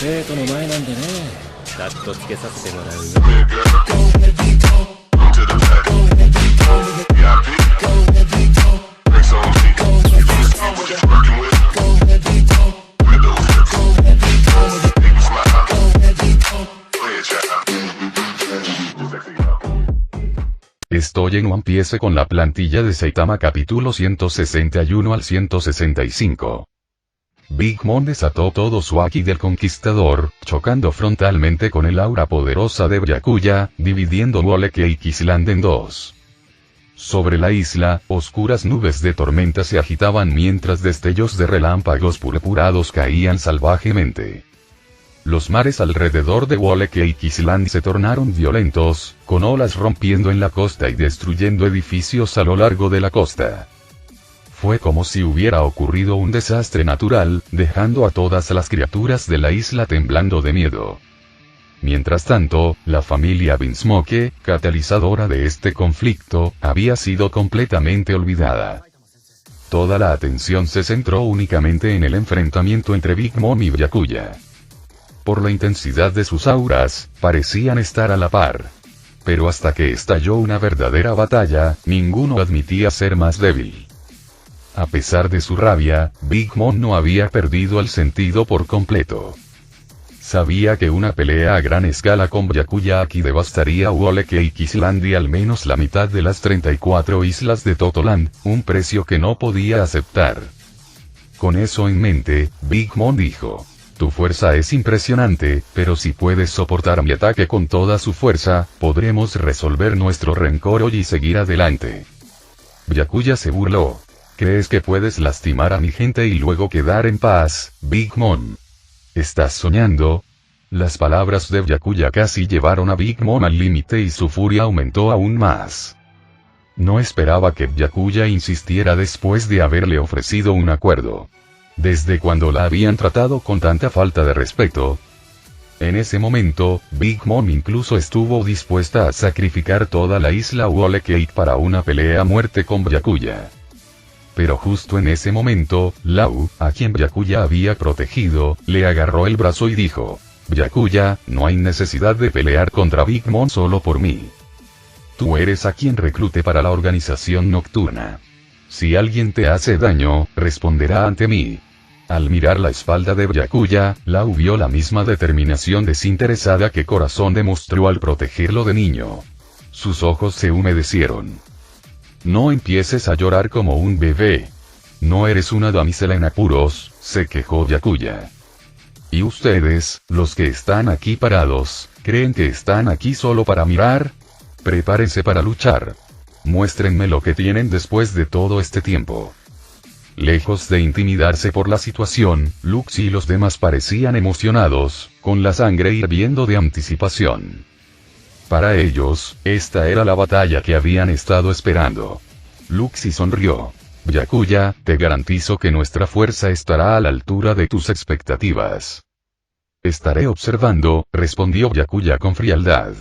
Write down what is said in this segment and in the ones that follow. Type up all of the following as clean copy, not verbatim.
生徒の前なんでね。カットつけさせてもらうよ。Estoy en One Piece con la plantilla de Saitama capítulo 161 al 165. Big Mom desató todo su Haki del Conquistador, chocando frontalmente con el aura poderosa de Byakuya, dividiendo Whole Cake Island en dos. Sobre la isla, oscuras nubes de tormenta se agitaban mientras destellos de relámpagos purpurados caían salvajemente. Los mares alrededor de Whole Cake Island se tornaron violentos, con olas rompiendo en la costa y destruyendo edificios a lo largo de la costa. Fue como si hubiera ocurrido un desastre natural, dejando a todas las criaturas de la isla temblando de miedo. Mientras tanto, la familia Vinsmoke, catalizadora de este conflicto, había sido completamente olvidada. Toda la atención se centró únicamente en el enfrentamiento entre Big Mom y Byakuya. Por la intensidad de sus auras, parecían estar a la par. Pero hasta que estalló una verdadera batalla, ninguno admitía ser más débil. A pesar de su rabia, Big Mom no había perdido el sentido por completo. Sabía que una pelea a gran escala con Byakuya aquí devastaría Whole Cake Island y al menos la mitad de las 34 islas de Totoland, un precio que no podía aceptar. Con eso en mente, Big Mom dijo: tu fuerza es impresionante, pero si puedes soportar mi ataque con toda su fuerza, podremos resolver nuestro rencor hoy y seguir adelante. Byakuya se burló. ¿Crees que puedes lastimar a mi gente y luego quedar en paz, Big Mom? ¿Estás soñando? Las palabras de Byakuya casi llevaron a Big Mom al límite y su furia aumentó aún más. No esperaba que Byakuya insistiera después de haberle ofrecido un acuerdo. Desde cuando la habían tratado con tanta falta de respeto. En ese momento, Big Mom incluso estuvo dispuesta a sacrificar toda la isla Whole Cake para una pelea a muerte con Byakuya. Pero justo en ese momento, Law, a quien Byakuya había protegido, le agarró el brazo y dijo: Byakuya, no hay necesidad de pelear contra Big Mom solo por mí. Tú eres a quien reclute para la organización nocturna. Si alguien te hace daño, responderá ante mí. Al mirar la espalda de Byakuya, Law vio la misma determinación desinteresada que Corazón demostró al protegerlo de niño. Sus ojos se humedecieron. No empieces a llorar como un bebé. No eres una damisela en apuros, se quejó Byakuya. ¿Y ustedes, los que están aquí parados, creen que están aquí solo para mirar? Prepárense para luchar. Muéstrenme lo que tienen después de todo este tiempo. Lejos de intimidarse por la situación, Lux y los demás parecían emocionados, con la sangre hirviendo de anticipación. Para ellos, esta era la batalla que habían estado esperando. Luxi sonrió. Byakuya, te garantizo que nuestra fuerza estará a la altura de tus expectativas. Estaré observando, respondió Byakuya con frialdad.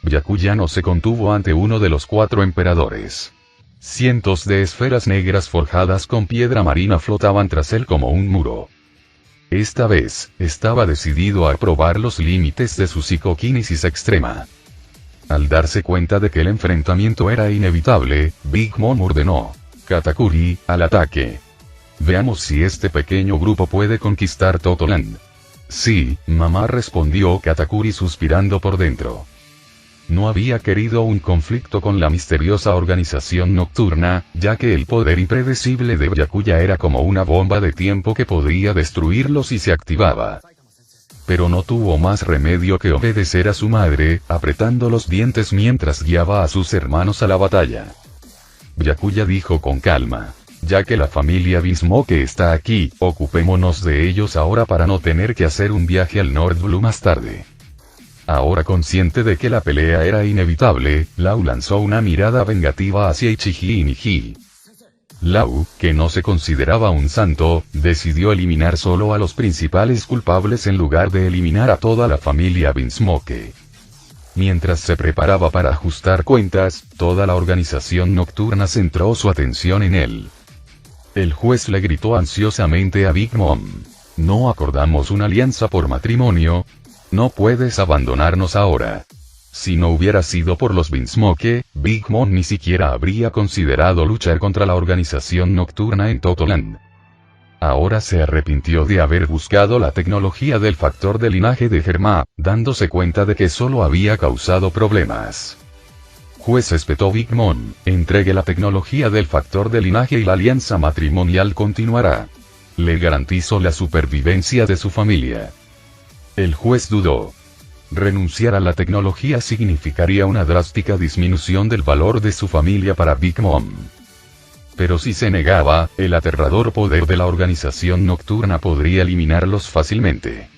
Byakuya no se contuvo ante uno de los 4 emperadores. Cientos de esferas negras forjadas con piedra marina flotaban tras él como un muro. Esta vez, estaba decidido a probar los límites de su psicoquinesis extrema. Al darse cuenta de que el enfrentamiento era inevitable, Big Mom ordenó: Katakuri, al ataque. Veamos si este pequeño grupo puede conquistar Totoland. Sí, mamá, respondió Katakuri suspirando por dentro. No había querido un conflicto con la misteriosa organización nocturna, ya que el poder impredecible de Byakuya era como una bomba de tiempo que podría destruirlo si se activaba. Pero no tuvo más remedio que obedecer a su madre, apretando los dientes mientras guiaba a sus hermanos a la batalla. Byakuya dijo con calma: ya que la familia Vinsmoke está aquí, ocupémonos de ellos ahora para no tener que hacer un viaje al North Blue más tarde. Ahora consciente de que la pelea era inevitable, Law lanzó una mirada vengativa hacia Ichiji y Niji. Law, que no se consideraba un santo, decidió eliminar solo a los principales culpables en lugar de eliminar a toda la familia Vinsmoke. Mientras se preparaba para ajustar cuentas, toda la organización nocturna centró su atención en él. El juez le gritó ansiosamente a Big Mom: ¿No acordamos una alianza por matrimonio? No puedes abandonarnos ahora. Si no hubiera sido por los Vinsmoke, Big Mom ni siquiera habría considerado luchar contra la organización nocturna en Totoland. Ahora se arrepintió de haber buscado la tecnología del factor de linaje de Germa, dándose cuenta de que solo había causado problemas. Juez espetó Big Mom, entregue la tecnología del factor de linaje y la alianza matrimonial continuará. Le garantizo la supervivencia de su familia. El juez dudó. Renunciar a la tecnología significaría una drástica disminución del valor de su familia para Big Mom. Pero si se negaba, el aterrador poder de la organización nocturna podría eliminarlos fácilmente.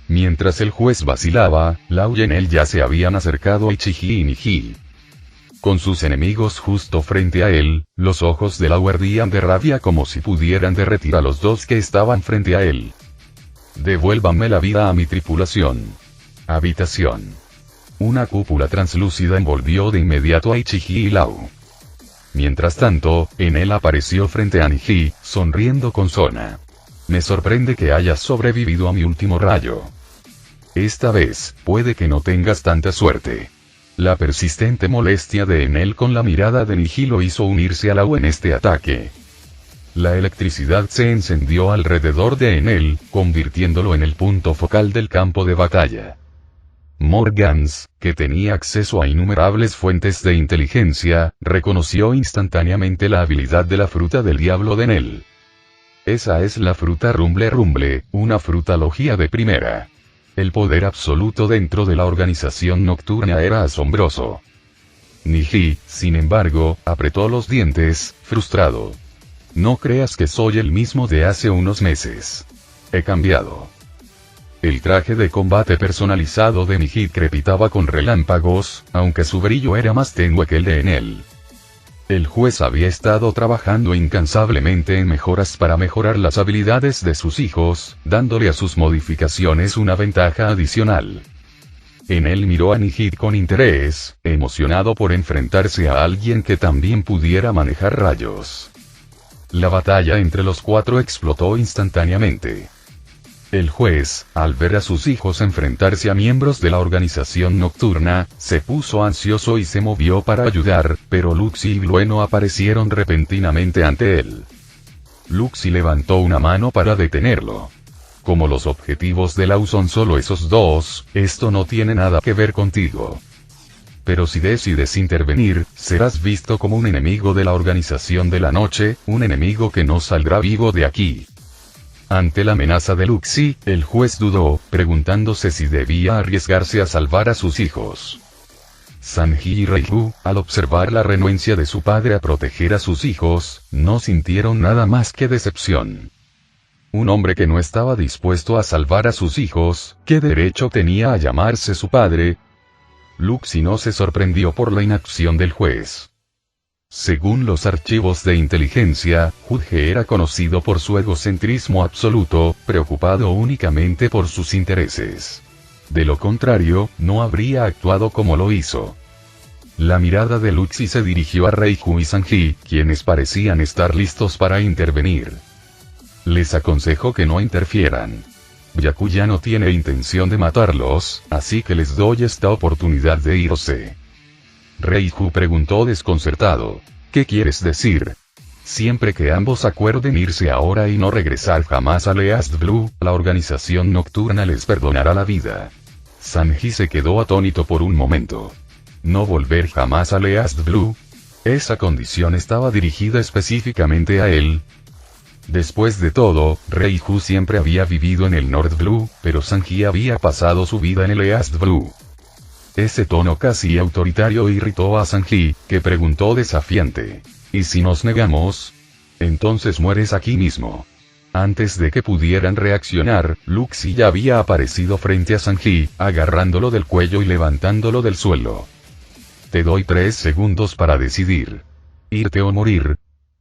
Mientras el juez vacilaba, Lau y Enel ya se habían acercado a Ichiji y Niji. Con sus enemigos justo frente a él, los ojos de Lau ardían de rabia como si pudieran derretir a los dos que estaban frente a él. Devuélvanme la vida a mi tripulación. Habitación. Una cúpula translúcida envolvió de inmediato a Ichiji y Lau. Mientras tanto, Enel apareció frente a Niji, sonriendo con Sona. Me sorprende que hayas sobrevivido a mi último rayo. Esta vez, puede que no tengas tanta suerte. La persistente molestia de Enel con la mirada de Niji lo hizo unirse a Lau en este ataque. La electricidad se encendió alrededor de Enel, convirtiéndolo en el punto focal del campo de batalla. Morgans, que tenía acceso a innumerables fuentes de inteligencia, reconoció instantáneamente la habilidad de la fruta del diablo de Enel. Esa es la fruta Rumble Rumble, una frutalogía de primera. El poder absoluto dentro de la organización nocturna era asombroso. Niji, sin embargo, apretó los dientes, frustrado. No creas que soy el mismo de hace unos meses. He cambiado. El traje de combate personalizado de Niji crepitaba con relámpagos, aunque su brillo era más tenue que el de Enel. El juez había estado trabajando incansablemente en mejoras para mejorar las habilidades de sus hijos, dándole a sus modificaciones una ventaja adicional. Enel miró a Niji con interés, emocionado por enfrentarse a alguien que también pudiera manejar rayos. La batalla entre los cuatro explotó instantáneamente. El juez, al ver a sus hijos enfrentarse a miembros de la organización nocturna, se puso ansioso y se movió para ayudar, pero Luxi y Blueno aparecieron repentinamente ante él. Luxi levantó una mano para detenerlo. Como los objetivos de Lau son solo esos dos, esto no tiene nada que ver contigo. Pero si decides intervenir, serás visto como un enemigo de la organización de la noche, un enemigo que no saldrá vivo de aquí. Ante la amenaza de Luxi, el juez dudó, preguntándose si debía arriesgarse a salvar a sus hijos. Sanji y Reihu, al observar la renuencia de su padre a proteger a sus hijos, no sintieron nada más que decepción. Un hombre que no estaba dispuesto a salvar a sus hijos, ¿qué derecho tenía a llamarse su padre? Luxi no se sorprendió por la inacción del juez. Según los archivos de inteligencia, Judge era conocido por su egocentrismo absoluto, preocupado únicamente por sus intereses. De lo contrario, no habría actuado como lo hizo. La mirada de Luxi se dirigió a Reihu y Sanji, quienes parecían estar listos para intervenir. Les aconsejo que no interfieran. Byaku ya no tiene intención de matarlos, así que les doy esta oportunidad de irse. Reihu preguntó desconcertado. ¿Qué quieres decir? Siempre que ambos acuerden irse ahora y no regresar jamás a East Blue, la organización nocturna les perdonará la vida. Sanji se quedó atónito por un momento. ¿No volver jamás a East Blue? Esa condición estaba dirigida específicamente a él. Después de todo, Reihu siempre había vivido en el North Blue, pero Sanji había pasado su vida en el East Blue. Ese tono casi autoritario irritó a Sanji, que preguntó desafiante. ¿Y si nos negamos? Entonces mueres aquí mismo. Antes de que pudieran reaccionar, Luxi ya había aparecido frente a Sanji, agarrándolo del cuello y levantándolo del suelo. Te doy 3 segundos para decidir. Irte o morir.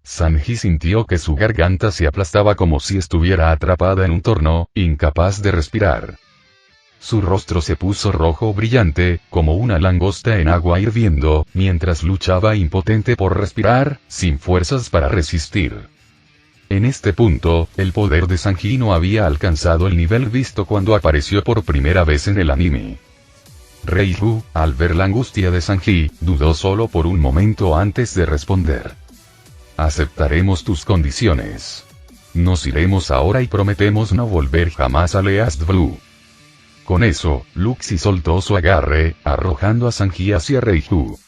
Sanji sintió que su garganta se aplastaba como si estuviera atrapada en un torno, incapaz de respirar. Su rostro se puso rojo brillante, como una langosta en agua hirviendo, mientras luchaba impotente por respirar, sin fuerzas para resistir. En este punto, el poder de Sanji no había alcanzado el nivel visto cuando apareció por primera vez en el anime. Reiju, al ver la angustia de Sanji, dudó solo por un momento antes de responder. Aceptaremos tus condiciones. Nos iremos ahora y prometemos no volver jamás a East Blue. Con eso, Luxi soltó su agarre, arrojando a Sanji hacia Reiju.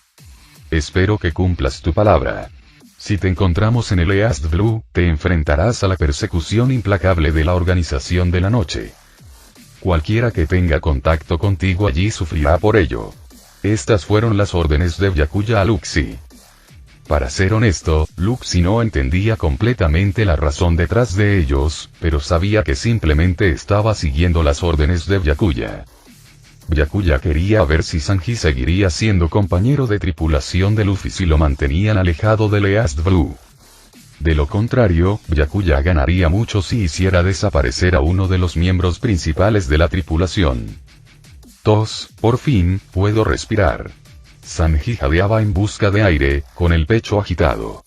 Espero que cumplas tu palabra. Si te encontramos en el East Blue, te enfrentarás a la persecución implacable de la Organización de la Noche. Cualquiera que tenga contacto contigo allí sufrirá por ello. Estas fueron las órdenes de Byakuya a Luxi. Para ser honesto, Luxi no entendía completamente la razón detrás de ellos, pero sabía que simplemente estaba siguiendo las órdenes de Byakuya. Byakuya quería ver si Sanji seguiría siendo compañero de tripulación de Luffy si lo mantenían alejado del East Blue. De lo contrario, Byakuya ganaría mucho si hiciera desaparecer a uno de los miembros principales de la tripulación. Por fin, puedo respirar. Sanji jadeaba en busca de aire, con el pecho agitado.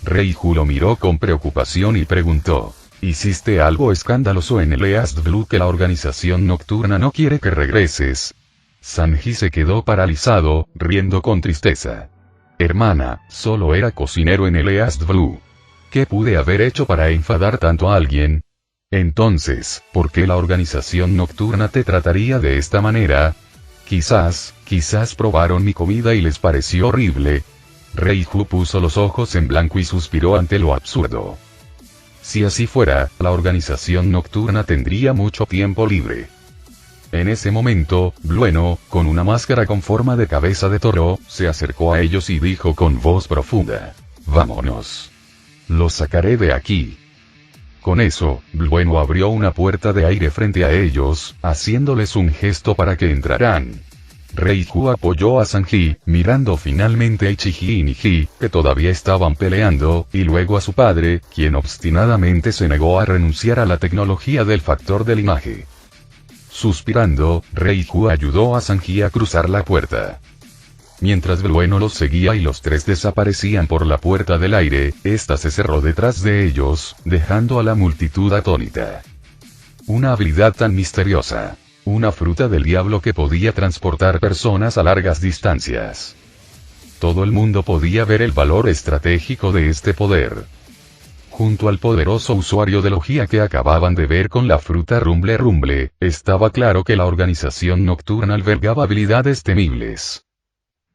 Reiju lo miró con preocupación y preguntó: ¿hiciste algo escandaloso en el East Blue que la organización nocturna no quiere que regreses? Sanji se quedó paralizado, riendo con tristeza. Hermana, solo era cocinero en el East Blue. ¿Qué pude haber hecho para enfadar tanto a alguien? Entonces, ¿por qué la organización nocturna te trataría de esta manera? Quizás probaron mi comida y les pareció horrible. Reiju puso los ojos en blanco y suspiró ante lo absurdo. Si así fuera, la organización nocturna tendría mucho tiempo libre. En ese momento, Blueno, con una máscara con forma de cabeza de toro, se acercó a ellos y dijo con voz profunda: «Vámonos. Los sacaré de aquí». Con eso, Blueno abrió una puerta de aire frente a ellos, haciéndoles un gesto para que entraran. Reiju apoyó a Sanji, mirando finalmente a Ichiji y Niji, que todavía estaban peleando, y luego a su padre, quien obstinadamente se negó a renunciar a la tecnología del factor de linaje. Suspirando, Reiju ayudó a Sanji a cruzar la puerta. Mientras Blueno los seguía y los tres desaparecían por la puerta del aire, esta se cerró detrás de ellos, dejando a la multitud atónita. Una habilidad tan misteriosa. Una fruta del diablo que podía transportar personas a largas distancias. Todo el mundo podía ver el valor estratégico de este poder. Junto al poderoso usuario de logia que acababan de ver con la fruta Rumble Rumble, estaba claro que la organización nocturna albergaba habilidades temibles.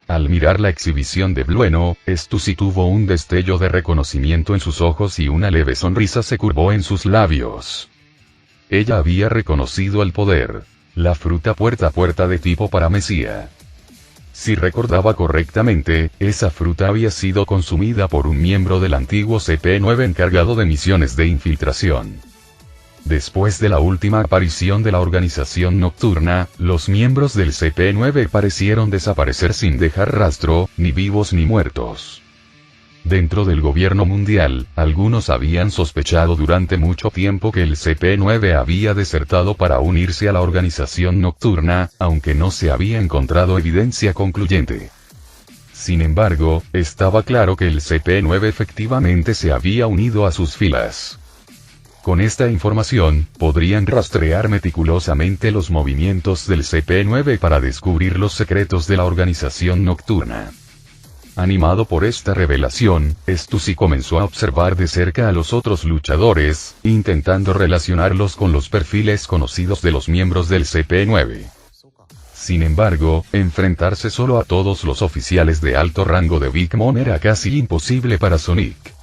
Al mirar la exhibición de Blueno, Stussy tuvo un destello de reconocimiento en sus ojos y una leve sonrisa se curvó en sus labios. Ella había reconocido el poder. La fruta puerta a puerta de tipo paramesía. Si recordaba correctamente, esa fruta había sido consumida por un miembro del antiguo CP9 encargado de misiones de infiltración. Después de la última aparición de la organización nocturna, los miembros del CP9 parecieron desaparecer sin dejar rastro, ni vivos ni muertos. Dentro del gobierno mundial, algunos habían sospechado durante mucho tiempo que el CP9 había desertado para unirse a la organización nocturna, aunque no se había encontrado evidencia concluyente. Sin embargo, estaba claro que el CP9 efectivamente se había unido a sus filas. Con esta información, podrían rastrear meticulosamente los movimientos del CP9 para descubrir los secretos de la organización nocturna. Animado por esta revelación, Stussy comenzó a observar de cerca a los otros luchadores, intentando relacionarlos con los perfiles conocidos de los miembros del CP9. Sin embargo, enfrentarse solo a todos los oficiales de alto rango de Big Mom era casi imposible para Sonic.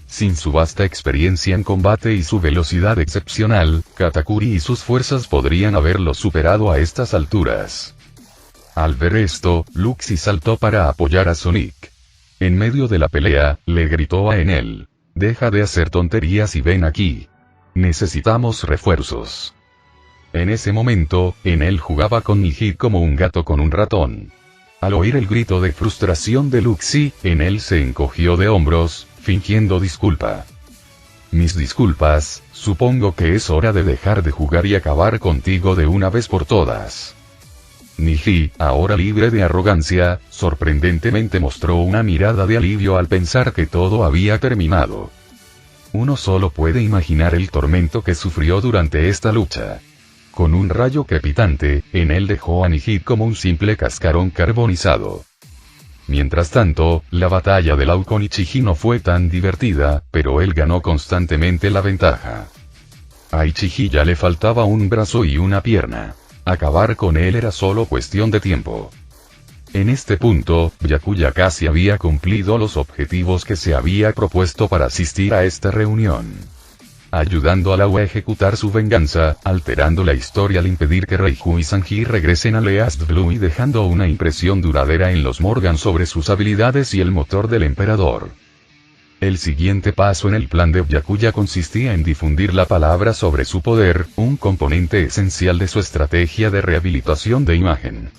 Sin su vasta experiencia en combate y su velocidad excepcional, Katakuri y sus fuerzas podrían haberlo superado a estas alturas. Al ver esto, Luxi saltó para apoyar a Sonic. En medio de la pelea, le gritó a Enel: «Deja de hacer tonterías y ven aquí. Necesitamos refuerzos». En ese momento, Enel jugaba con Niji como un gato con un ratón. Al oír el grito de frustración de Luxi, Enel se encogió de hombros, fingiendo disculpa. «Mis disculpas, supongo que es hora de dejar de jugar y acabar contigo de una vez por todas». Niji, ahora libre de arrogancia, sorprendentemente mostró una mirada de alivio al pensar que todo había terminado. Uno solo puede imaginar el tormento que sufrió durante esta lucha. Con un rayo crepitante, en él dejó a Nihil como un simple cascarón carbonizado. Mientras tanto, la batalla de Lao con Ichihi no fue tan divertida, pero él ganó constantemente la ventaja. A Ichihi ya le faltaba un brazo y una pierna. Acabar con él era solo cuestión de tiempo. En este punto, Byakuya casi había cumplido los objetivos que se había propuesto para asistir a esta reunión. Ayudando a Lao a ejecutar su venganza, alterando la historia al impedir que Reiju y Sanji regresen a East Blue y dejando una impresión duradera en los Morgan sobre sus habilidades y el motor del emperador. El siguiente paso en el plan de Byakuya consistía en difundir la palabra sobre su poder, un componente esencial de su estrategia de rehabilitación de imagen.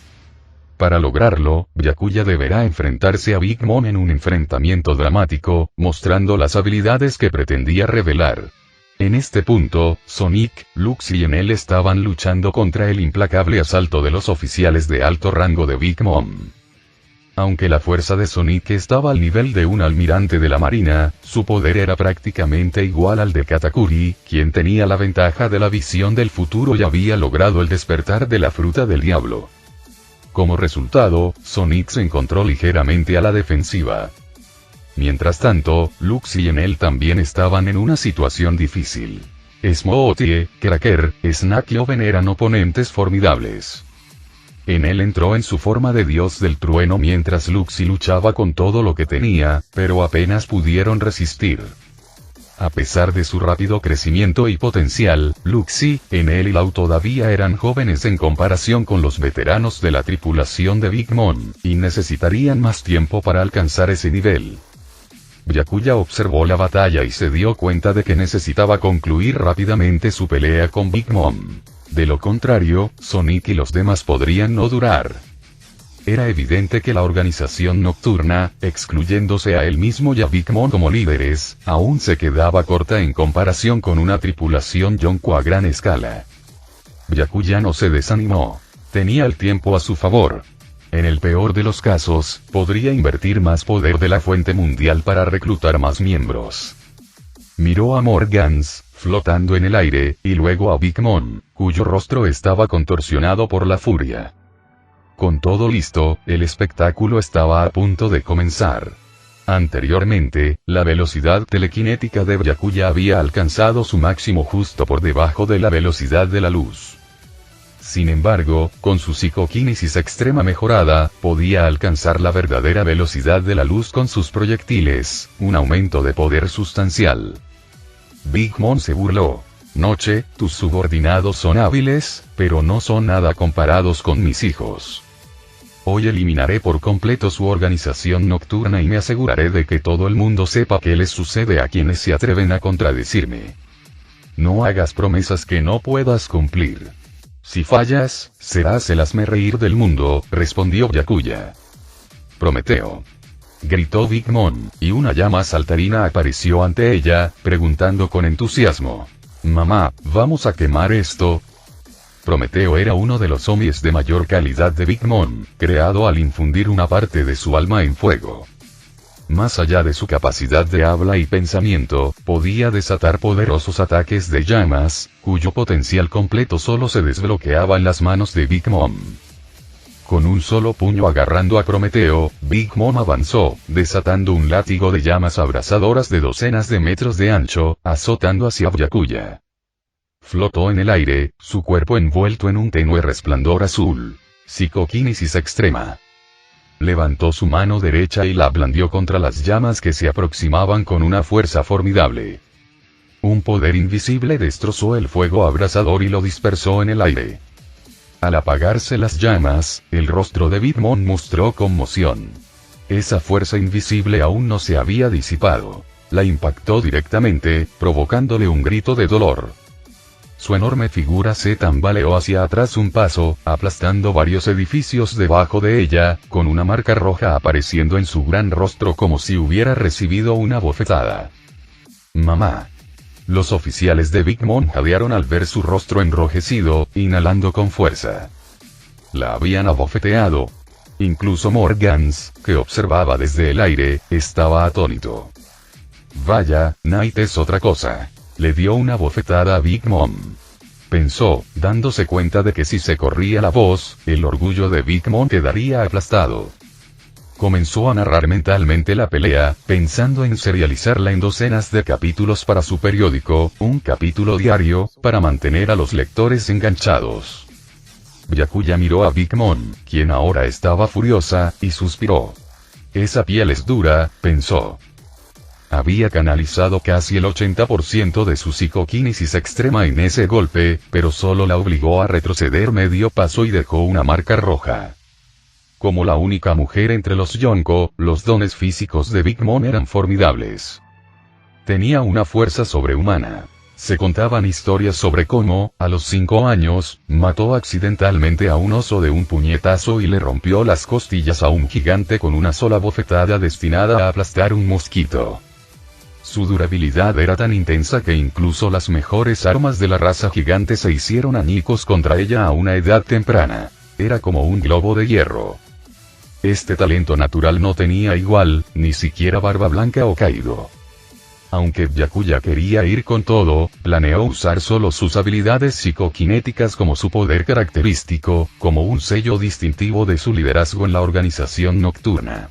Para lograrlo, Byakuya deberá enfrentarse a Big Mom en un enfrentamiento dramático, mostrando las habilidades que pretendía revelar. En este punto, Sonic, Lux y Enel estaban luchando contra el implacable asalto de los oficiales de alto rango de Big Mom. Aunque la fuerza de Sonic estaba al nivel de un almirante de la marina, su poder era prácticamente igual al de Katakuri, quien tenía la ventaja de la visión del futuro y había logrado el despertar de la fruta del diablo. Como resultado, Sonic se encontró ligeramente a la defensiva. Mientras tanto, Lux y Enel también estaban en una situación difícil. Smoothie, Cracker, Snack y Oven eran oponentes formidables. Enel entró en su forma de dios del trueno mientras Luxi luchaba con todo lo que tenía, pero apenas pudieron resistir. A pesar de su rápido crecimiento y potencial, Luxi, Enel y Lau todavía eran jóvenes en comparación con los veteranos de la tripulación de Big Mom, y necesitarían más tiempo para alcanzar ese nivel. Byakuya observó la batalla y se dio cuenta de que necesitaba concluir rápidamente su pelea con Big Mom. De lo contrario, Sonic y los demás podrían no durar. Era evidente que la organización nocturna, excluyéndose a él mismo y a Big Mom como líderes, aún se quedaba corta en comparación con una tripulación Yonko a gran escala. Byakuya no se desanimó. Tenía el tiempo a su favor. En el peor de los casos, podría invertir más poder de la fuente mundial para reclutar más miembros. Miró a Morgans, flotando en el aire, y luego a Big Mom, cuyo rostro estaba contorsionado por la furia. Con todo listo, el espectáculo estaba a punto de comenzar. Anteriormente, la velocidad telequinética de Byakuya había alcanzado su máximo justo por debajo de la velocidad de la luz. Sin embargo, con su psicoquinesis extrema mejorada, podía alcanzar la verdadera velocidad de la luz con sus proyectiles, un aumento de poder sustancial. Big Mom se burló. Noche, tus subordinados son hábiles, pero no son nada comparados con mis hijos. Hoy eliminaré por completo su organización nocturna y me aseguraré de que todo el mundo sepa qué les sucede a quienes se atreven a contradecirme. No hagas promesas que no puedas cumplir. Si fallas, serás el hazmerreír del mundo, respondió Byakuya. Prometeo. Gritó Big Mom, y una llama saltarina apareció ante ella, preguntando con entusiasmo. Mamá, ¿vamos a quemar esto? Prometeo era uno de los zombies de mayor calidad de Big Mom, creado al infundir una parte de su alma en fuego. Más allá de su capacidad de habla y pensamiento, podía desatar poderosos ataques de llamas, cuyo potencial completo solo se desbloqueaba en las manos de Big Mom. Con un solo puño agarrando a Prometeo, Big Mom avanzó, desatando un látigo de llamas abrasadoras de docenas de metros de ancho, azotando hacia Byakuya. Flotó en el aire, su cuerpo envuelto en un tenue resplandor azul. Psicoquinesis extrema. Levantó su mano derecha y la blandió contra las llamas que se aproximaban con una fuerza formidable. Un poder invisible destrozó el fuego abrasador y lo dispersó en el aire. Al apagarse las llamas, el rostro de Big Mom mostró conmoción. Esa fuerza invisible aún no se había disipado. La impactó directamente, provocándole un grito de dolor. Su enorme figura se tambaleó hacia atrás un paso, aplastando varios edificios debajo de ella, con una marca roja apareciendo en su gran rostro como si hubiera recibido una bofetada. Mamá. Los oficiales de Big Mom jadearon al ver su rostro enrojecido, inhalando con fuerza. La habían abofeteado. Incluso Morgans, que observaba desde el aire, estaba atónito. Vaya, Night es otra cosa. Le dio una bofetada a Big Mom. Pensó, dándose cuenta de que si se corría la voz, el orgullo de Big Mom quedaría aplastado. Comenzó a narrar mentalmente la pelea, pensando en serializarla en docenas de capítulos para su periódico, un capítulo diario, para mantener a los lectores enganchados. Byakuya miró a Big Mom, quien ahora estaba furiosa, y suspiró. Esa piel es dura, pensó. Había canalizado casi el 80% de su psicoquinesis extrema en ese golpe, pero solo la obligó a retroceder medio paso y dejó una marca roja. Como la única mujer entre los Yonko, los dones físicos de Big Mom eran formidables. Tenía una fuerza sobrehumana. Se contaban historias sobre cómo, a los 5 años, mató accidentalmente a un oso de un puñetazo y le rompió las costillas a un gigante con una sola bofetada destinada a aplastar un mosquito. Su durabilidad era tan intensa que incluso las mejores armas de la raza gigante se hicieron añicos contra ella a una edad temprana. Era como un globo de hierro. Este talento natural no tenía igual, ni siquiera Barba Blanca o Kaido. Aunque Byakuya quería ir con todo, planeó usar solo sus habilidades psicoquinéticas como su poder característico, como un sello distintivo de su liderazgo en la organización nocturna.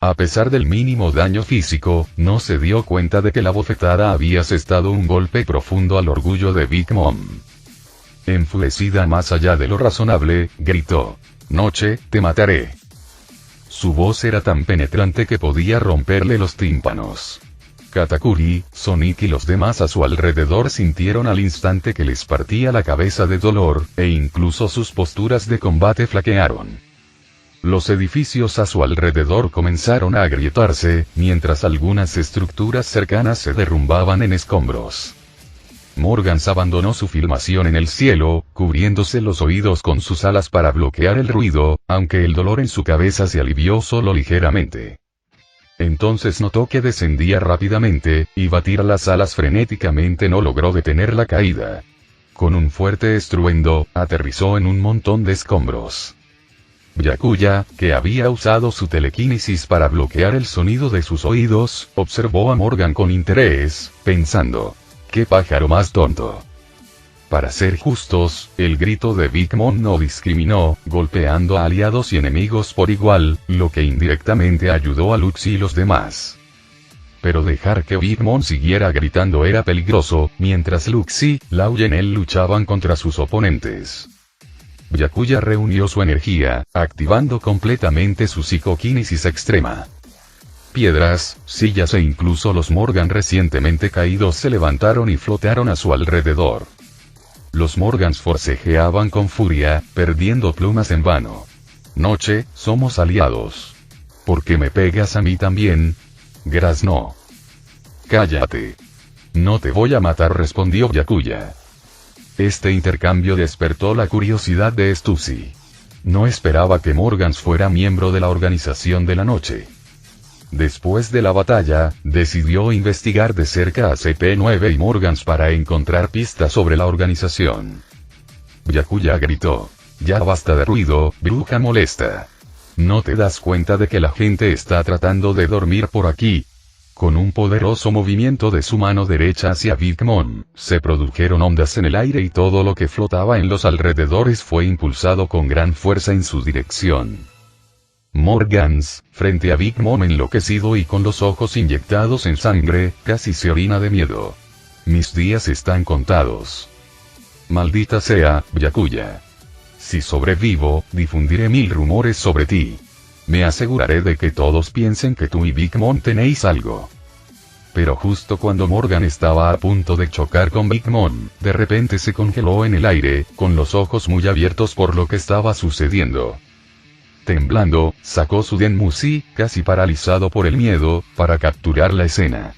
A pesar del mínimo daño físico, no se dio cuenta de que la bofetada había asestado un golpe profundo al orgullo de Big Mom. Enfurecida más allá de lo razonable, gritó: «Noche, te mataré». Su voz era tan penetrante que podía romperle los tímpanos. Katakuri, Sonic y los demás a su alrededor sintieron al instante que les partía la cabeza de dolor, e incluso sus posturas de combate flaquearon. Los edificios a su alrededor comenzaron a agrietarse, mientras algunas estructuras cercanas se derrumbaban en escombros. Morgans abandonó su filmación en el cielo, cubriéndose los oídos con sus alas para bloquear el ruido, aunque el dolor en su cabeza se alivió solo ligeramente. Entonces notó que descendía rápidamente, y batir las alas frenéticamente no logró detener la caída. Con un fuerte estruendo, aterrizó en un montón de escombros. Byakuya, que había usado su telequinesis para bloquear el sonido de sus oídos, observó a Morgan con interés, pensando: «¡Qué pájaro más tonto!». Para ser justos, el grito de Big Mom no discriminó, golpeando a aliados y enemigos por igual, lo que indirectamente ayudó a Luxi y los demás. Pero dejar que Big Mom siguiera gritando era peligroso, mientras Luxi, Lau y Enel luchaban contra sus oponentes. Byakuya reunió su energía, activando completamente su psicoquinesis extrema. Piedras, sillas e incluso los Morgan recientemente caídos se levantaron y flotaron a su alrededor. Los Morgans forcejeaban con furia, perdiendo plumas en vano. «Noche, somos aliados. ¿Por qué me pegas a mí también?». «Graznó». «Cállate. No te voy a matar», respondió Byakuya. Este intercambio despertó la curiosidad de Stussy. No esperaba que Morgans fuera miembro de la Organización de la Noche. Después de la batalla, decidió investigar de cerca a CP9 y Morgans para encontrar pistas sobre la organización. Byakuya gritó: «Ya basta de ruido, bruja molesta. ¿No te das cuenta de que la gente está tratando de dormir por aquí?». Con un poderoso movimiento de su mano derecha hacia Big Mom, se produjeron ondas en el aire y todo lo que flotaba en los alrededores fue impulsado con gran fuerza en su dirección. Morgans, frente a Big Mom enloquecido y con los ojos inyectados en sangre, casi se orina de miedo. «Mis días están contados. Maldita sea, Byakuya. Si sobrevivo, difundiré 1000 rumores sobre ti. Me aseguraré de que todos piensen que tú y Big Mom tenéis algo». Pero justo cuando Morgan estaba a punto de chocar con Big Mom, de repente se congeló en el aire, con los ojos muy abiertos por lo que estaba sucediendo. Temblando, sacó su Denmusi, casi paralizado por el miedo, para capturar la escena.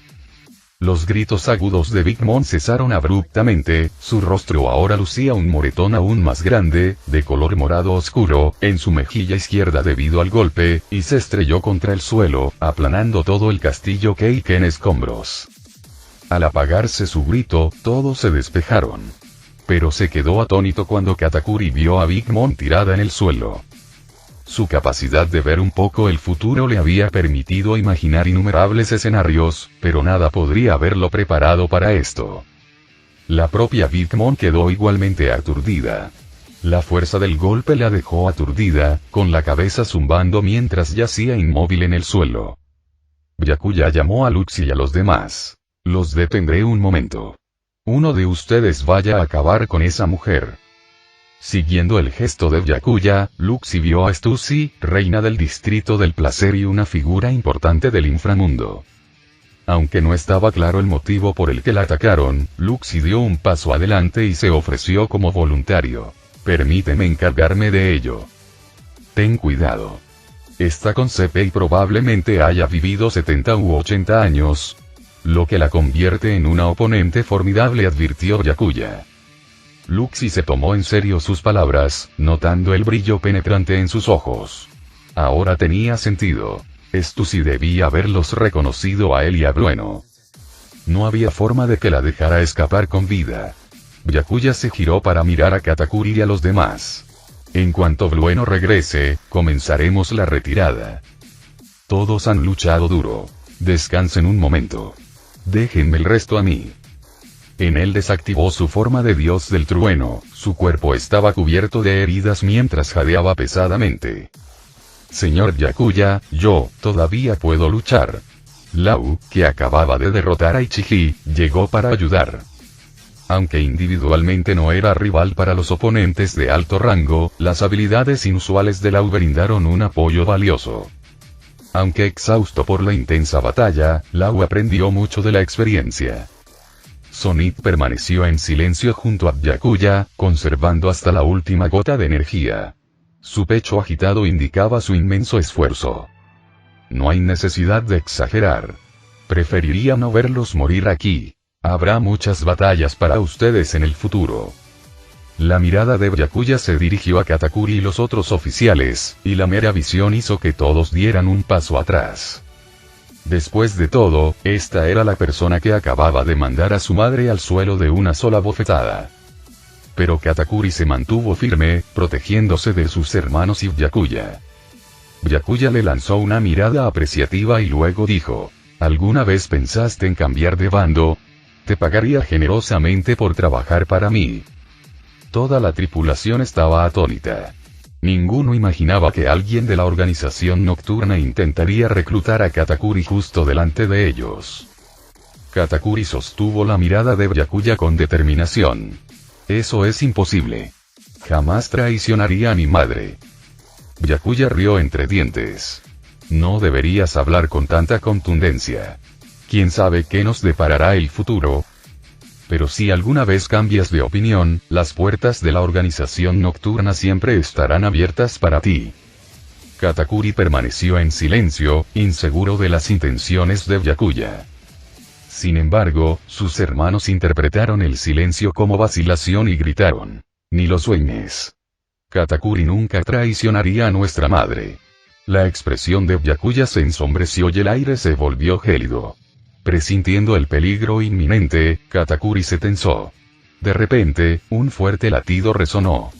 Los gritos agudos de Big Mom cesaron abruptamente, su rostro ahora lucía un moretón aún más grande, de color morado oscuro, en su mejilla izquierda debido al golpe, y se estrelló contra el suelo, aplanando todo el castillo Cake en escombros. Al apagarse su grito, todos se despejaron. Pero se quedó atónito cuando Katakuri vio a Big Mom tirada en el suelo. Su capacidad de ver un poco el futuro le había permitido imaginar innumerables escenarios, pero nada podría haberlo preparado para esto. La propia Big Mom quedó igualmente aturdida. La fuerza del golpe la dejó aturdida, con la cabeza zumbando mientras yacía inmóvil en el suelo. Byakuya llamó a Luxi y a los demás. Los detendré un momento. Uno de ustedes vaya a acabar con esa mujer. Siguiendo el gesto de Byakuya, Luxi vio a Stussy, reina del distrito del placer y una figura importante del inframundo. Aunque no estaba claro el motivo por el que la atacaron, Luxi dio un paso adelante y se ofreció como voluntario. Permíteme encargarme de ello. Ten cuidado. Está con CP y probablemente haya vivido 70 u 80 años. Lo que la convierte en una oponente formidable, advirtió Byakuya. Luxi se tomó en serio sus palabras, notando el brillo penetrante en sus ojos. Ahora tenía sentido. Stussy debía haberlos reconocido a él y a Blueno. No había forma de que la dejara escapar con vida. Byakuya se giró para mirar a Katakuri y a los demás. En cuanto Blueno regrese, comenzaremos la retirada. Todos han luchado duro. Descansen un momento. Déjenme el resto a mí. En él desactivó su forma de dios del trueno, su cuerpo estaba cubierto de heridas mientras jadeaba pesadamente. Señor Byakuya, yo, todavía puedo luchar. Lau, que acababa de derrotar a Ichiji, llegó para ayudar. Aunque individualmente no era rival para los oponentes de alto rango, las habilidades inusuales de Lau brindaron un apoyo valioso. Aunque exhausto por la intensa batalla, Lau aprendió mucho de la experiencia. Sonit permaneció en silencio junto a Byakuya, conservando hasta la última gota de energía. Su pecho agitado indicaba su inmenso esfuerzo. No hay necesidad de exagerar. Preferiría no verlos morir aquí. Habrá muchas batallas para ustedes en el futuro. La mirada de Byakuya se dirigió a Katakuri y los otros oficiales, y la mera visión hizo que todos dieran un paso atrás. Después de todo, esta era la persona que acababa de mandar a su madre al suelo de una sola bofetada. Pero Katakuri se mantuvo firme, protegiéndose de sus hermanos y Byakuya. Byakuya le lanzó una mirada apreciativa y luego dijo: ¿alguna vez pensaste en cambiar de bando? Te pagaría generosamente por trabajar para mí. Toda la tripulación estaba atónita. Ninguno imaginaba que alguien de la organización nocturna intentaría reclutar a Katakuri justo delante de ellos. Katakuri sostuvo la mirada de Byakuya con determinación. Eso es imposible. Jamás traicionaría a mi madre. Byakuya rió entre dientes. No deberías hablar con tanta contundencia. ¿Quién sabe qué nos deparará el futuro? Pero si alguna vez cambias de opinión, las puertas de la organización nocturna siempre estarán abiertas para ti. Katakuri permaneció en silencio, inseguro de las intenciones de Byakuya. Sin embargo, sus hermanos interpretaron el silencio como vacilación y gritaron: «Ni lo sueñes. Katakuri nunca traicionaría a nuestra madre». La expresión de Byakuya se ensombreció y el aire se volvió gélido. Presintiendo el peligro inminente, Katakuri se tensó. De repente, un fuerte latido resonó.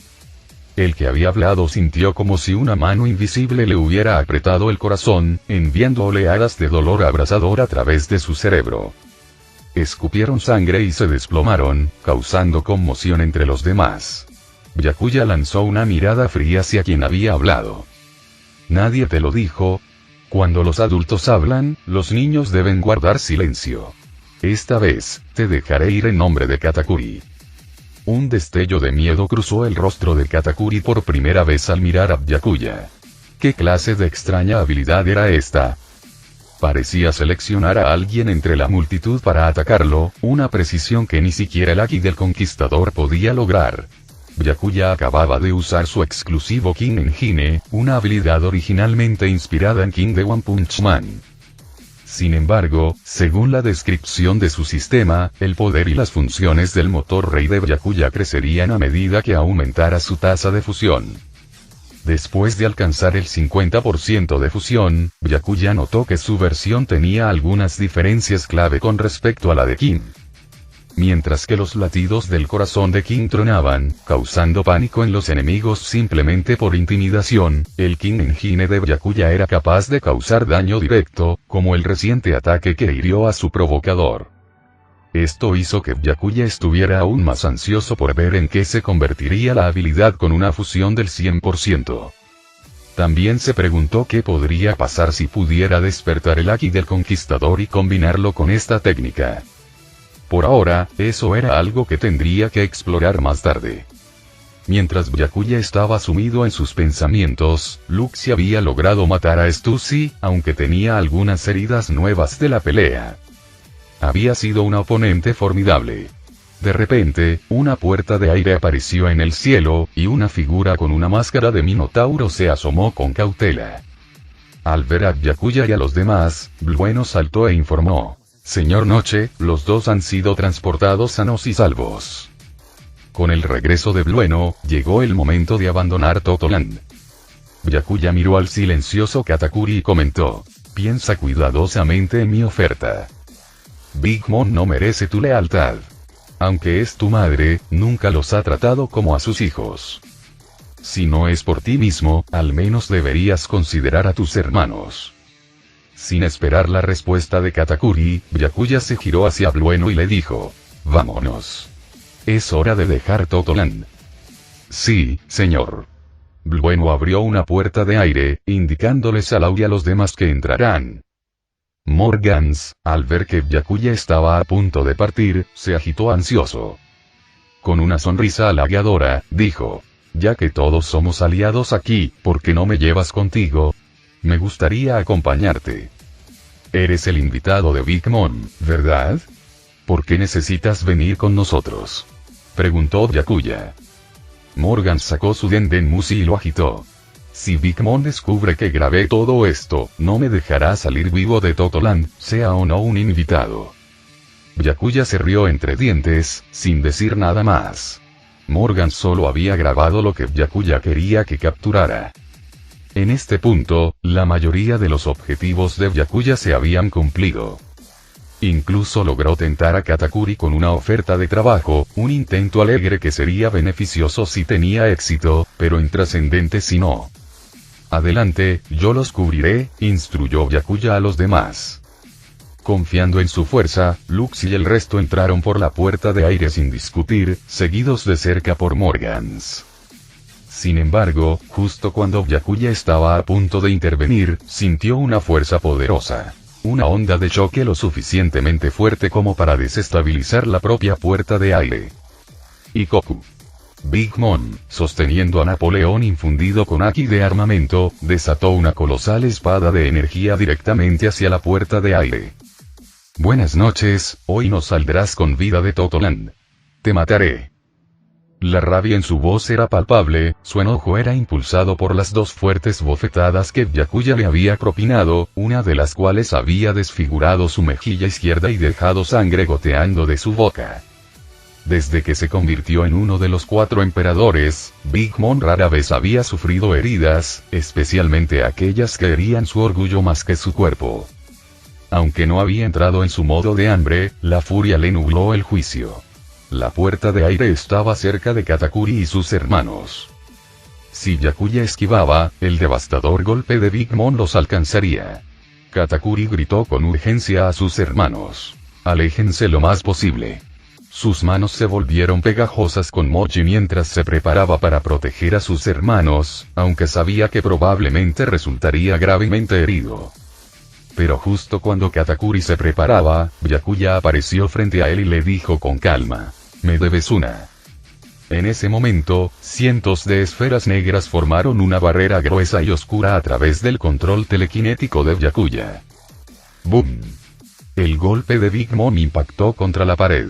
El que había hablado sintió como si una mano invisible le hubiera apretado el corazón, enviando oleadas de dolor abrasador a través de su cerebro. Escupieron sangre y se desplomaron, causando conmoción entre los demás. Byakuya lanzó una mirada fría hacia quien había hablado. «¿Nadie te lo dijo? Cuando los adultos hablan, los niños deben guardar silencio. Esta vez, te dejaré ir en nombre de Katakuri». Un destello de miedo cruzó el rostro de Katakuri por primera vez al mirar a Byakuya. ¿Qué clase de extraña habilidad era esta? Parecía seleccionar a alguien entre la multitud para atacarlo, una precisión que ni siquiera el Aki del Conquistador podía lograr. Byakuya acababa de usar su exclusivo Kin Engine, una habilidad originalmente inspirada en King de One Punch Man. Sin embargo, según la descripción de su sistema, el poder y las funciones del motor Rey de Byakuya crecerían a medida que aumentara su tasa de fusión. Después de alcanzar el 50% de fusión, Byakuya notó que su versión tenía algunas diferencias clave con respecto a la de King. Mientras que los latidos del corazón de King tronaban, causando pánico en los enemigos simplemente por intimidación, el King Engine de Byakuya era capaz de causar daño directo, como el reciente ataque que hirió a su provocador. Esto hizo que Byakuya estuviera aún más ansioso por ver en qué se convertiría la habilidad con una fusión del 100%. También se preguntó qué podría pasar si pudiera despertar el Haki del Conquistador y combinarlo con esta técnica. Por ahora, eso era algo que tendría que explorar más tarde. Mientras Byakuya estaba sumido en sus pensamientos, Luxie había logrado matar a Stussy, aunque tenía algunas heridas nuevas de la pelea. Había sido una oponente formidable. De repente, una puerta de aire apareció en el cielo, y una figura con una máscara de minotauro se asomó con cautela. Al ver a Byakuya y a los demás, Blueno saltó e informó: Señor Noche, los dos han sido transportados sanos y salvos. Con el regreso de Blueno, llegó el momento de abandonar Totoland. Byakuya miró al silencioso Katakuri y comentó: piensa cuidadosamente en mi oferta. Big Mom no merece tu lealtad. Aunque es tu madre, nunca los ha tratado como a sus hijos. Si no es por ti mismo, al menos deberías considerar a tus hermanos. Sin esperar la respuesta de Katakuri, Byakuya se giró hacia Blueno y le dijo: vámonos. Es hora de dejar Totoland. Sí, señor. Blueno abrió una puerta de aire, indicándoles a Lau y a los demás que entrarán. Morgans, al ver que Byakuya estaba a punto de partir, se agitó ansioso. Con una sonrisa halagadora, dijo: ya que todos somos aliados aquí, ¿por qué no me llevas contigo? Me gustaría acompañarte. Eres el invitado de Big Mom, ¿verdad? ¿Por qué necesitas venir con nosotros? Preguntó Byakuya. Morgan sacó su Dendenmushi y lo agitó. Si Big Mom descubre que grabé todo esto, no me dejará salir vivo de Totoland, sea o no un invitado. Byakuya se rió entre dientes, sin decir nada más. Morgan solo había grabado lo que Byakuya quería que capturara. En este punto, la mayoría de los objetivos de Byakuya se habían cumplido. Incluso logró tentar a Katakuri con una oferta de trabajo, un intento alegre que sería beneficioso si tenía éxito, pero intrascendente si no. Adelante, yo los cubriré, instruyó Byakuya a los demás. Confiando en su fuerza, Lux y el resto entraron por la puerta de aire sin discutir, seguidos de cerca por Morgans. Sin embargo, justo cuando Byakuya estaba a punto de intervenir, sintió una fuerza poderosa. Una onda de choque lo suficientemente fuerte como para desestabilizar la propia puerta de aire. Ikoku. Big Mom, sosteniendo a Napoleón infundido con haki de armamento, desató una colosal espada de energía directamente hacia la puerta de aire. Buenas noches, hoy no saldrás con vida de Totoland. Te mataré. La rabia en su voz era palpable, su enojo era impulsado por las dos fuertes bofetadas que Byakuya le había propinado, una de las cuales había desfigurado su mejilla izquierda y dejado sangre goteando de su boca. Desde que se convirtió en uno de los 4 emperadores, Big Mom rara vez había sufrido heridas, especialmente aquellas que herían su orgullo más que su cuerpo. Aunque no había entrado en su modo de hambre, la furia le nubló el juicio. La puerta de aire estaba cerca de Katakuri y sus hermanos. Si Byakuya esquivaba, el devastador golpe de Big Mom los alcanzaría. Katakuri gritó con urgencia a sus hermanos: aléjense lo más posible. Sus manos se volvieron pegajosas con mochi mientras se preparaba para proteger a sus hermanos, aunque sabía que probablemente resultaría gravemente herido. Pero justo cuando Katakuri se preparaba, Byakuya apareció frente a él y le dijo con calma: me debes una. En ese momento, cientos de esferas negras formaron una barrera gruesa y oscura a través del control telequinético de Byakuya. ¡Boom! El golpe de Big Mom impactó contra la pared.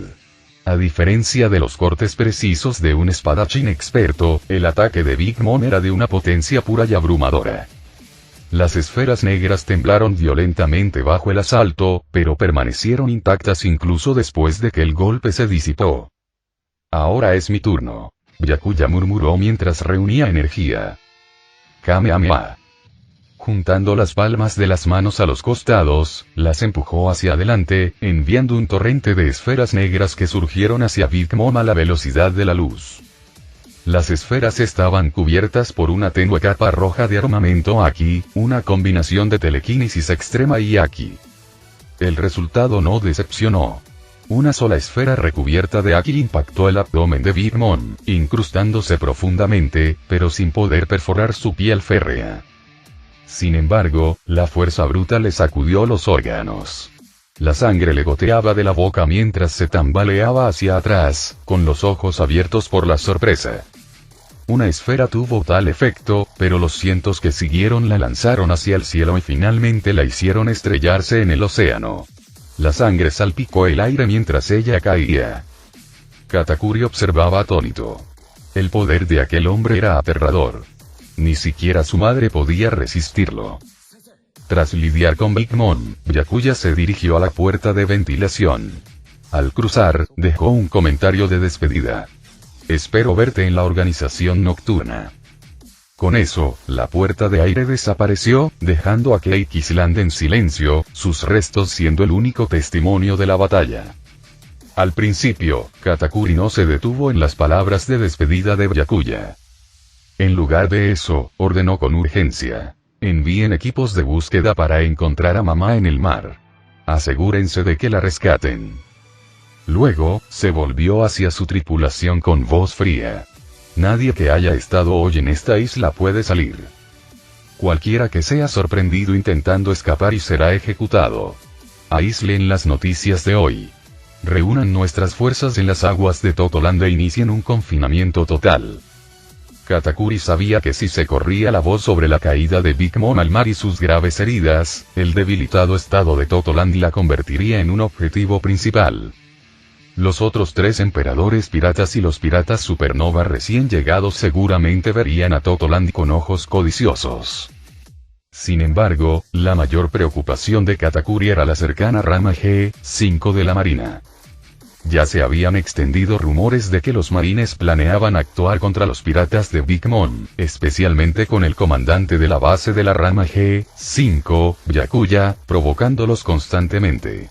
A diferencia de los cortes precisos de un espadachín experto, el ataque de Big Mom era de una potencia pura y abrumadora. Las esferas negras temblaron violentamente bajo el asalto, pero permanecieron intactas incluso después de que el golpe se disipó. Ahora es mi turno. Byakuya murmuró mientras reunía energía. Kamehameha. Juntando las palmas de las manos a los costados, las empujó hacia adelante, enviando un torrente de esferas negras que surgieron hacia Big Mom a la velocidad de la luz. Las esferas estaban cubiertas por una tenue capa roja de armamento Aki, una combinación de telequinesis extrema y Aki. El resultado no decepcionó. Una sola esfera recubierta de Aki impactó el abdomen de Big Mom, incrustándose profundamente, pero sin poder perforar su piel férrea. Sin embargo, la fuerza bruta le sacudió los órganos. La sangre le goteaba de la boca mientras se tambaleaba hacia atrás, con los ojos abiertos por la sorpresa. Una esfera tuvo tal efecto, pero los cientos que siguieron la lanzaron hacia el cielo y finalmente la hicieron estrellarse en el océano. La sangre salpicó el aire mientras ella caía. Katakuri observaba atónito. El poder de aquel hombre era aterrador. Ni siquiera su madre podía resistirlo. Tras lidiar con Big Mom, Byakuya se dirigió a la puerta de ventilación. Al cruzar, dejó un comentario de despedida. Espero verte en la organización nocturna. Con eso, la puerta de aire desapareció, dejando a Cake Island en silencio, sus restos siendo el único testimonio de la batalla. Al principio, Katakuri no se detuvo en las palabras de despedida de Byakuya. En lugar de eso, ordenó con urgencia. Envíen equipos de búsqueda para encontrar a mamá en el mar. Asegúrense de que la rescaten. Luego, se volvió hacia su tripulación con voz fría. Nadie que haya estado hoy en esta isla puede salir. Cualquiera que sea sorprendido intentando escapar y será ejecutado. Aíslen las noticias de hoy. Reúnan nuestras fuerzas en las aguas de Totoland e inicien un confinamiento total. Katakuri sabía que si se corría la voz sobre la caída de Big Mom al mar y sus graves heridas, el debilitado estado de Totoland la convertiría en un objetivo principal. Los otros 3 emperadores piratas y los piratas supernova recién llegados seguramente verían a Totoland con ojos codiciosos. Sin embargo, la mayor preocupación de Katakuri era la cercana rama G5 de la Marina. Ya se habían extendido rumores de que los marines planeaban actuar contra los piratas de Big Mom, especialmente con el comandante de la base de la rama G5, Byakuya, provocándolos constantemente.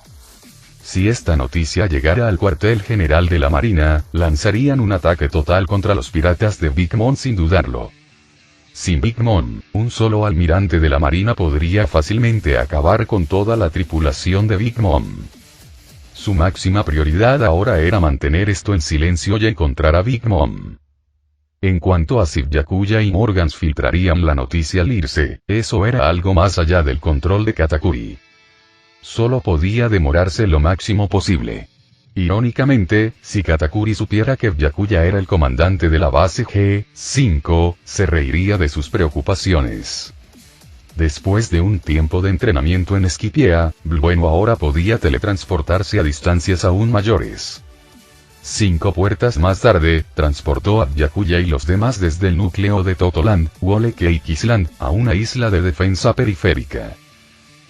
Si esta noticia llegara al cuartel general de la Marina, lanzarían un ataque total contra los piratas de Big Mom sin dudarlo. Sin Big Mom, un solo almirante de la Marina podría fácilmente acabar con toda la tripulación de Big Mom. Su máxima prioridad ahora era mantener esto en silencio y encontrar a Big Mom. En cuanto a si Byakuya y Morgans filtrarían la noticia al irse, eso era algo más allá del control de Katakuri. Solo podía demorarse lo máximo posible. Irónicamente, si Katakuri supiera que Byakuya era el comandante de la base G5, se reiría de sus preocupaciones. Después de un tiempo de entrenamiento en Esquipiea, Blueno ahora podía teletransportarse a distancias aún mayores. 5 puertas más tarde, transportó a Byakuya y los demás desde el núcleo de Totoland, Wole Cake Island, a una isla de defensa periférica.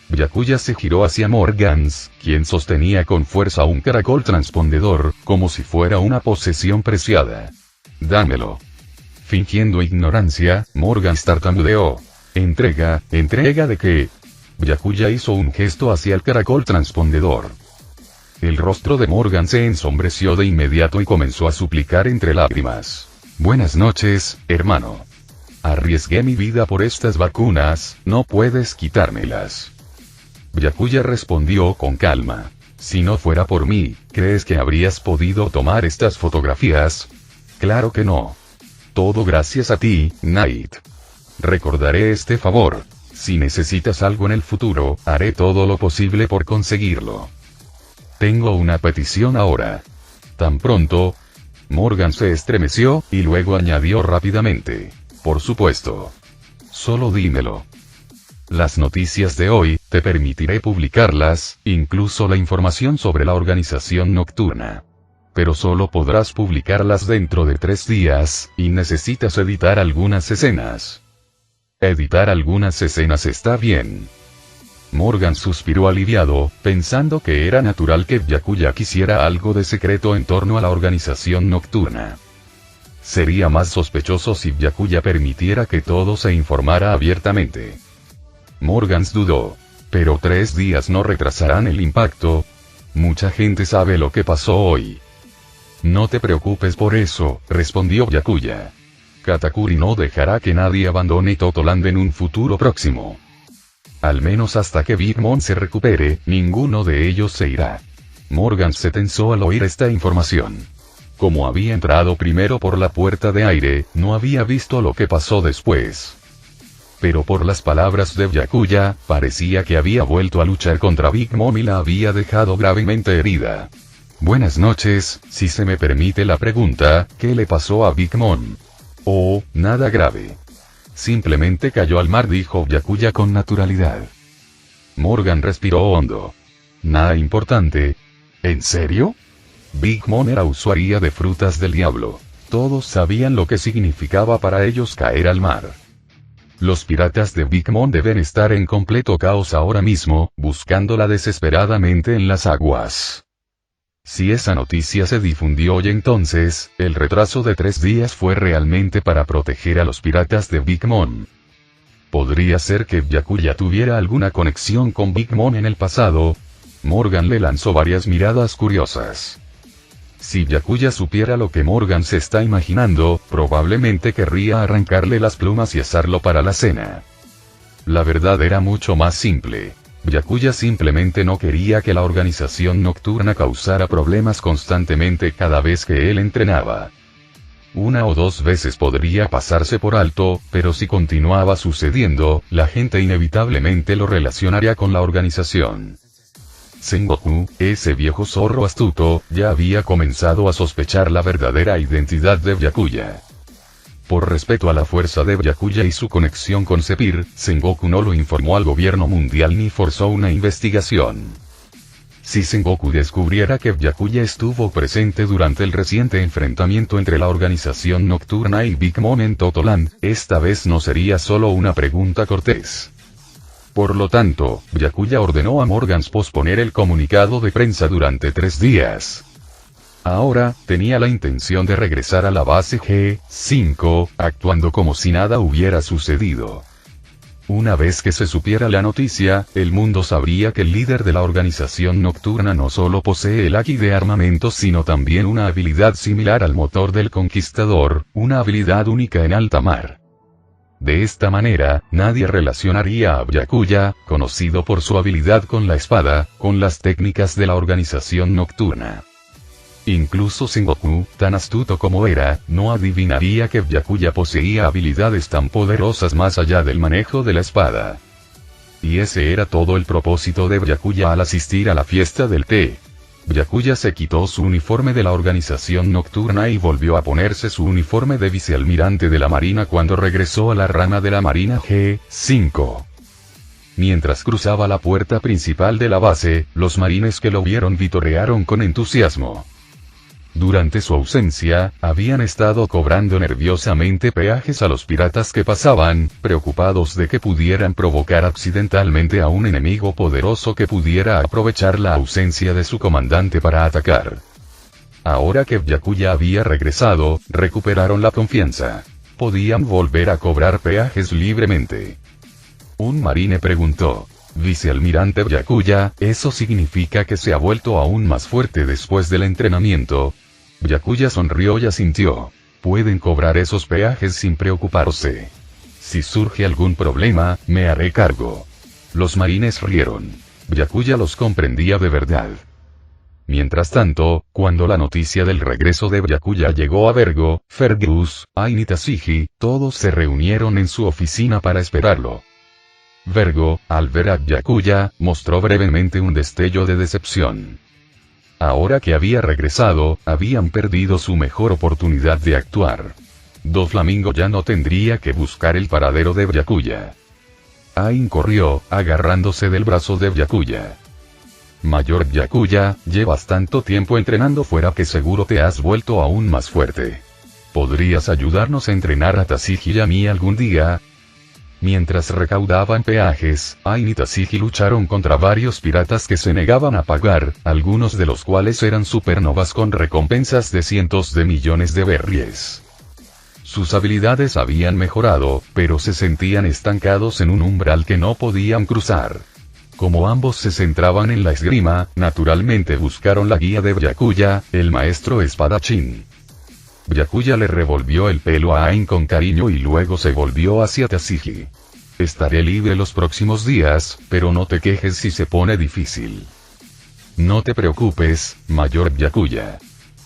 Byakuya se giró hacia Morgans, quien sostenía con fuerza un caracol transpondedor, como si fuera una posesión preciada. «Dámelo». Fingiendo ignorancia, Morgans tartamudeó. «¿Entrega? ¿Entrega de qué?» Byakuya hizo un gesto hacia el caracol transpondedor. El rostro de Morgan se ensombreció de inmediato y comenzó a suplicar entre lágrimas. «Buenas noches, hermano. Arriesgué mi vida por estas vacunas, no puedes quitármelas». Byakuya respondió con calma. «Si no fuera por mí, ¿crees que habrías podido tomar estas fotografías?» «Claro que no. Todo gracias a ti, Knight. Recordaré este favor. Si necesitas algo en el futuro, haré todo lo posible por conseguirlo. Tengo una petición ahora». Tan pronto, Morgan se estremeció, y luego añadió rápidamente. «Por supuesto. Solo dímelo. Las noticias de hoy, te permitiré publicarlas, incluso la información sobre la organización nocturna. Pero solo podrás publicarlas dentro de 3 días, y necesitas editar algunas escenas». «Editar algunas escenas está bien». Morgan suspiró aliviado, pensando que era natural que Byakuya quisiera algo de secreto en torno a la organización nocturna. Sería más sospechoso si Byakuya permitiera que todo se informara abiertamente. Morgans dudó. Pero 3 días no retrasarán el impacto. Mucha gente sabe lo que pasó hoy. No te preocupes por eso, respondió Byakuya. Katakuri no dejará que nadie abandone Totoland en un futuro próximo. Al menos hasta que Big Mom se recupere, ninguno de ellos se irá. Morgan se tensó al oír esta información. Como había entrado primero por la puerta de aire, no había visto lo que pasó después. Pero por las palabras de Byakuya, parecía que había vuelto a luchar contra Big Mom y la había dejado gravemente herida. Buenas noches, si se me permite la pregunta, ¿qué le pasó a Big Mom? Oh, nada grave. Simplemente cayó al mar, dijo Byakuya con naturalidad. Morgan respiró hondo. Nada importante. ¿En serio? Big Mom era usuaria de frutas del diablo. Todos sabían lo que significaba para ellos caer al mar. Los piratas de Big Mom deben estar en completo caos ahora mismo, buscándola desesperadamente en las aguas. Si esa noticia se difundió hoy, entonces, el retraso de 3 días fue realmente para proteger a los piratas de Big Mom. ¿Podría ser que Byakuya tuviera alguna conexión con Big Mom en el pasado? Morgan le lanzó varias miradas curiosas. Si Byakuya supiera lo que Morgan se está imaginando, probablemente querría arrancarle las plumas y asarlo para la cena. La verdad era mucho más simple. Byakuya simplemente no quería que la organización nocturna causara problemas constantemente cada vez que él entrenaba. 1 o 2 veces podría pasarse por alto, pero si continuaba sucediendo, la gente inevitablemente lo relacionaría con la organización. Sengoku, ese viejo zorro astuto, ya había comenzado a sospechar la verdadera identidad de Byakuya. Por respeto a la fuerza de Byakuya y su conexión con Sephiroth, Sengoku no lo informó al gobierno mundial ni forzó una investigación. Si Sengoku descubriera que Byakuya estuvo presente durante el reciente enfrentamiento entre la organización nocturna y Big Mom en Totoland, esta vez no sería solo una pregunta cortés. Por lo tanto, Byakuya ordenó a Morgans posponer el comunicado de prensa durante 3 días. Ahora, tenía la intención de regresar a la base G5, actuando como si nada hubiera sucedido. Una vez que se supiera la noticia, el mundo sabría que el líder de la organización nocturna no solo posee el Haki de armamento sino también una habilidad similar al motor del Conquistador, una habilidad única en alta mar. De esta manera, nadie relacionaría a Byakuya, conocido por su habilidad con la espada, con las técnicas de la organización nocturna. Incluso Sengoku, tan astuto como era, no adivinaría que Byakuya poseía habilidades tan poderosas más allá del manejo de la espada. Y ese era todo el propósito de Byakuya al asistir a la fiesta del té. Byakuya se quitó su uniforme de la organización nocturna y volvió a ponerse su uniforme de vicealmirante de la marina cuando regresó a la rama de la marina G5. Mientras cruzaba la puerta principal de la base, los marines que lo vieron vitorearon con entusiasmo. Durante su ausencia, habían estado cobrando nerviosamente peajes a los piratas que pasaban, preocupados de que pudieran provocar accidentalmente a un enemigo poderoso que pudiera aprovechar la ausencia de su comandante para atacar. Ahora que Byakuya había regresado, recuperaron la confianza. Podían volver a cobrar peajes libremente. Un marine preguntó: Vicealmirante Byakuya, ¿eso significa que se ha vuelto aún más fuerte después del entrenamiento? Byakuya sonrió y asintió. Pueden cobrar esos peajes sin preocuparse. Si surge algún problema, me haré cargo. Los marines rieron. Byakuya los comprendía de verdad. Mientras tanto, cuando la noticia del regreso de Byakuya llegó a Vergo, Fergus, Ain y Tashigi, todos se reunieron en su oficina para esperarlo. Vergo, al ver a Byakuya, mostró brevemente un destello de decepción. Ahora que había regresado, habían perdido su mejor oportunidad de actuar. Doflamingo ya no tendría que buscar el paradero de Byakuya. Ain corrió, agarrándose del brazo de Byakuya. Mayor Byakuya, llevas tanto tiempo entrenando fuera que seguro te has vuelto aún más fuerte. ¿Podrías ayudarnos a entrenar a Tashigi y a mí algún día? Mientras recaudaban peajes, Ain y Tashigi lucharon contra varios piratas que se negaban a pagar, algunos de los cuales eran supernovas con recompensas de cientos de millones de berries. Sus habilidades habían mejorado, pero se sentían estancados en un umbral que no podían cruzar. Como ambos se centraban en la esgrima, naturalmente buscaron la guía de Byakuya, el maestro espadachín. Byakuya le revolvió el pelo a Ain con cariño y luego se volvió hacia Tasuji. Estaré libre los próximos días, pero no te quejes si se pone difícil. No te preocupes, mayor Byakuya.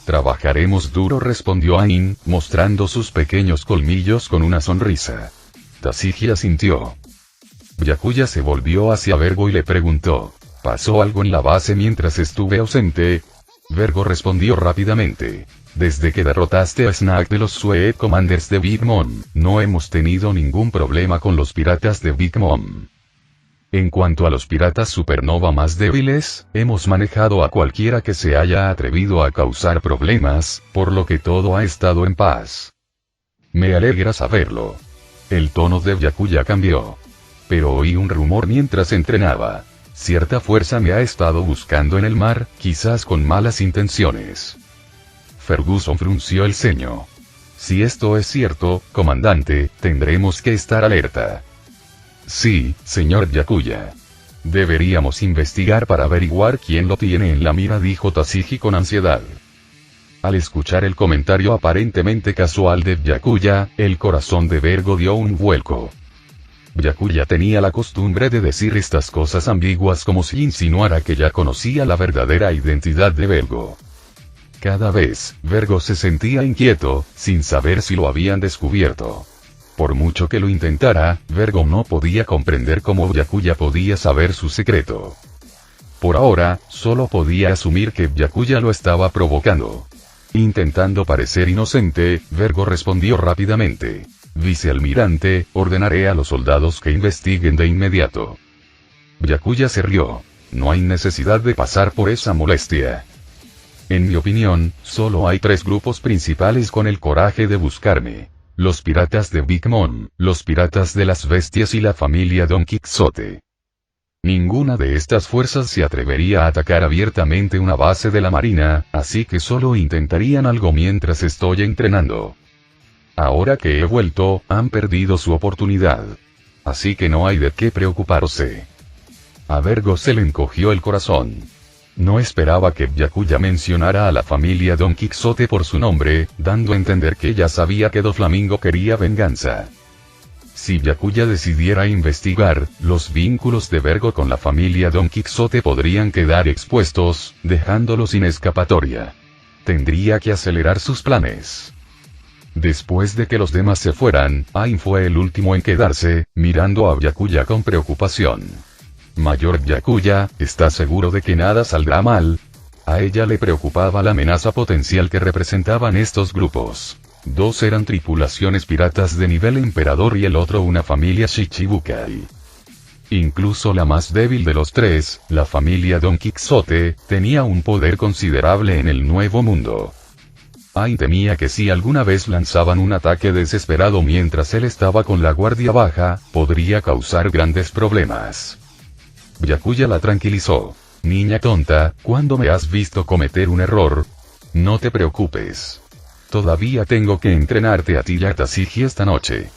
Trabajaremos duro, respondió Ain, mostrando sus pequeños colmillos con una sonrisa. Tasuji asintió. Byakuya se volvió hacia Vergo y le preguntó, ¿pasó algo en la base mientras estuve ausente? Vergo respondió rápidamente. Desde que derrotaste a Snack de los Sweet Commanders de Big Mom, no hemos tenido ningún problema con los piratas de Big Mom. En cuanto a los piratas supernova más débiles, hemos manejado a cualquiera que se haya atrevido a causar problemas, por lo que todo ha estado en paz. Me alegra saberlo. El tono de Byakuya cambió. Pero oí un rumor mientras entrenaba. Cierta fuerza me ha estado buscando en el mar, quizás con malas intenciones. Ferguson frunció el ceño. Si esto es cierto, comandante, tendremos que estar alerta. Sí, señor Byakuya. Deberíamos investigar para averiguar quién lo tiene en la mira, dijo Tasuji con ansiedad. Al escuchar el comentario aparentemente casual de Byakuya, el corazón de Vergo dio un vuelco. Byakuya tenía la costumbre de decir estas cosas ambiguas como si insinuara que ya conocía la verdadera identidad de Vergo. Cada vez, Vergo se sentía inquieto, sin saber si lo habían descubierto. Por mucho que lo intentara, Vergo no podía comprender cómo Byakuya podía saber su secreto. Por ahora, solo podía asumir que Byakuya lo estaba provocando. Intentando parecer inocente, Vergo respondió rápidamente. Vicealmirante, ordenaré a los soldados que investiguen de inmediato. Byakuya se rió. No hay necesidad de pasar por esa molestia. En mi opinión, solo hay 3 grupos principales con el coraje de buscarme. Los piratas de Big Mom, los piratas de las bestias y la familia Don Quixote. Ninguna de estas fuerzas se atrevería a atacar abiertamente una base de la marina, así que solo intentarían algo mientras estoy entrenando. Ahora que he vuelto, han perdido su oportunidad. Así que no hay de qué preocuparse. A Vergo se le encogió el corazón. No esperaba que Byakuya mencionara a la familia Don Quixote por su nombre, dando a entender que ya sabía que Doflamingo quería venganza. Si Byakuya decidiera investigar, los vínculos de Vergo con la familia Don Quixote podrían quedar expuestos, dejándolo sin escapatoria. Tendría que acelerar sus planes. Después de que los demás se fueran, Ain fue el último en quedarse, mirando a Byakuya con preocupación. Mayor Byakuya, ¿está seguro de que nada saldrá mal? A ella le preocupaba la amenaza potencial que representaban estos grupos. 2 eran tripulaciones piratas de nivel emperador y el otro una familia Shichibukai. Incluso la más débil de los 3, la familia Don Quixote, tenía un poder considerable en el Nuevo Mundo. Ain temía que si alguna vez lanzaban un ataque desesperado mientras él estaba con la guardia baja, podría causar grandes problemas. Byakuya la tranquilizó. Niña tonta, ¿cuándo me has visto cometer un error? No te preocupes. Todavía tengo que entrenarte a ti y a Tasuji esta noche.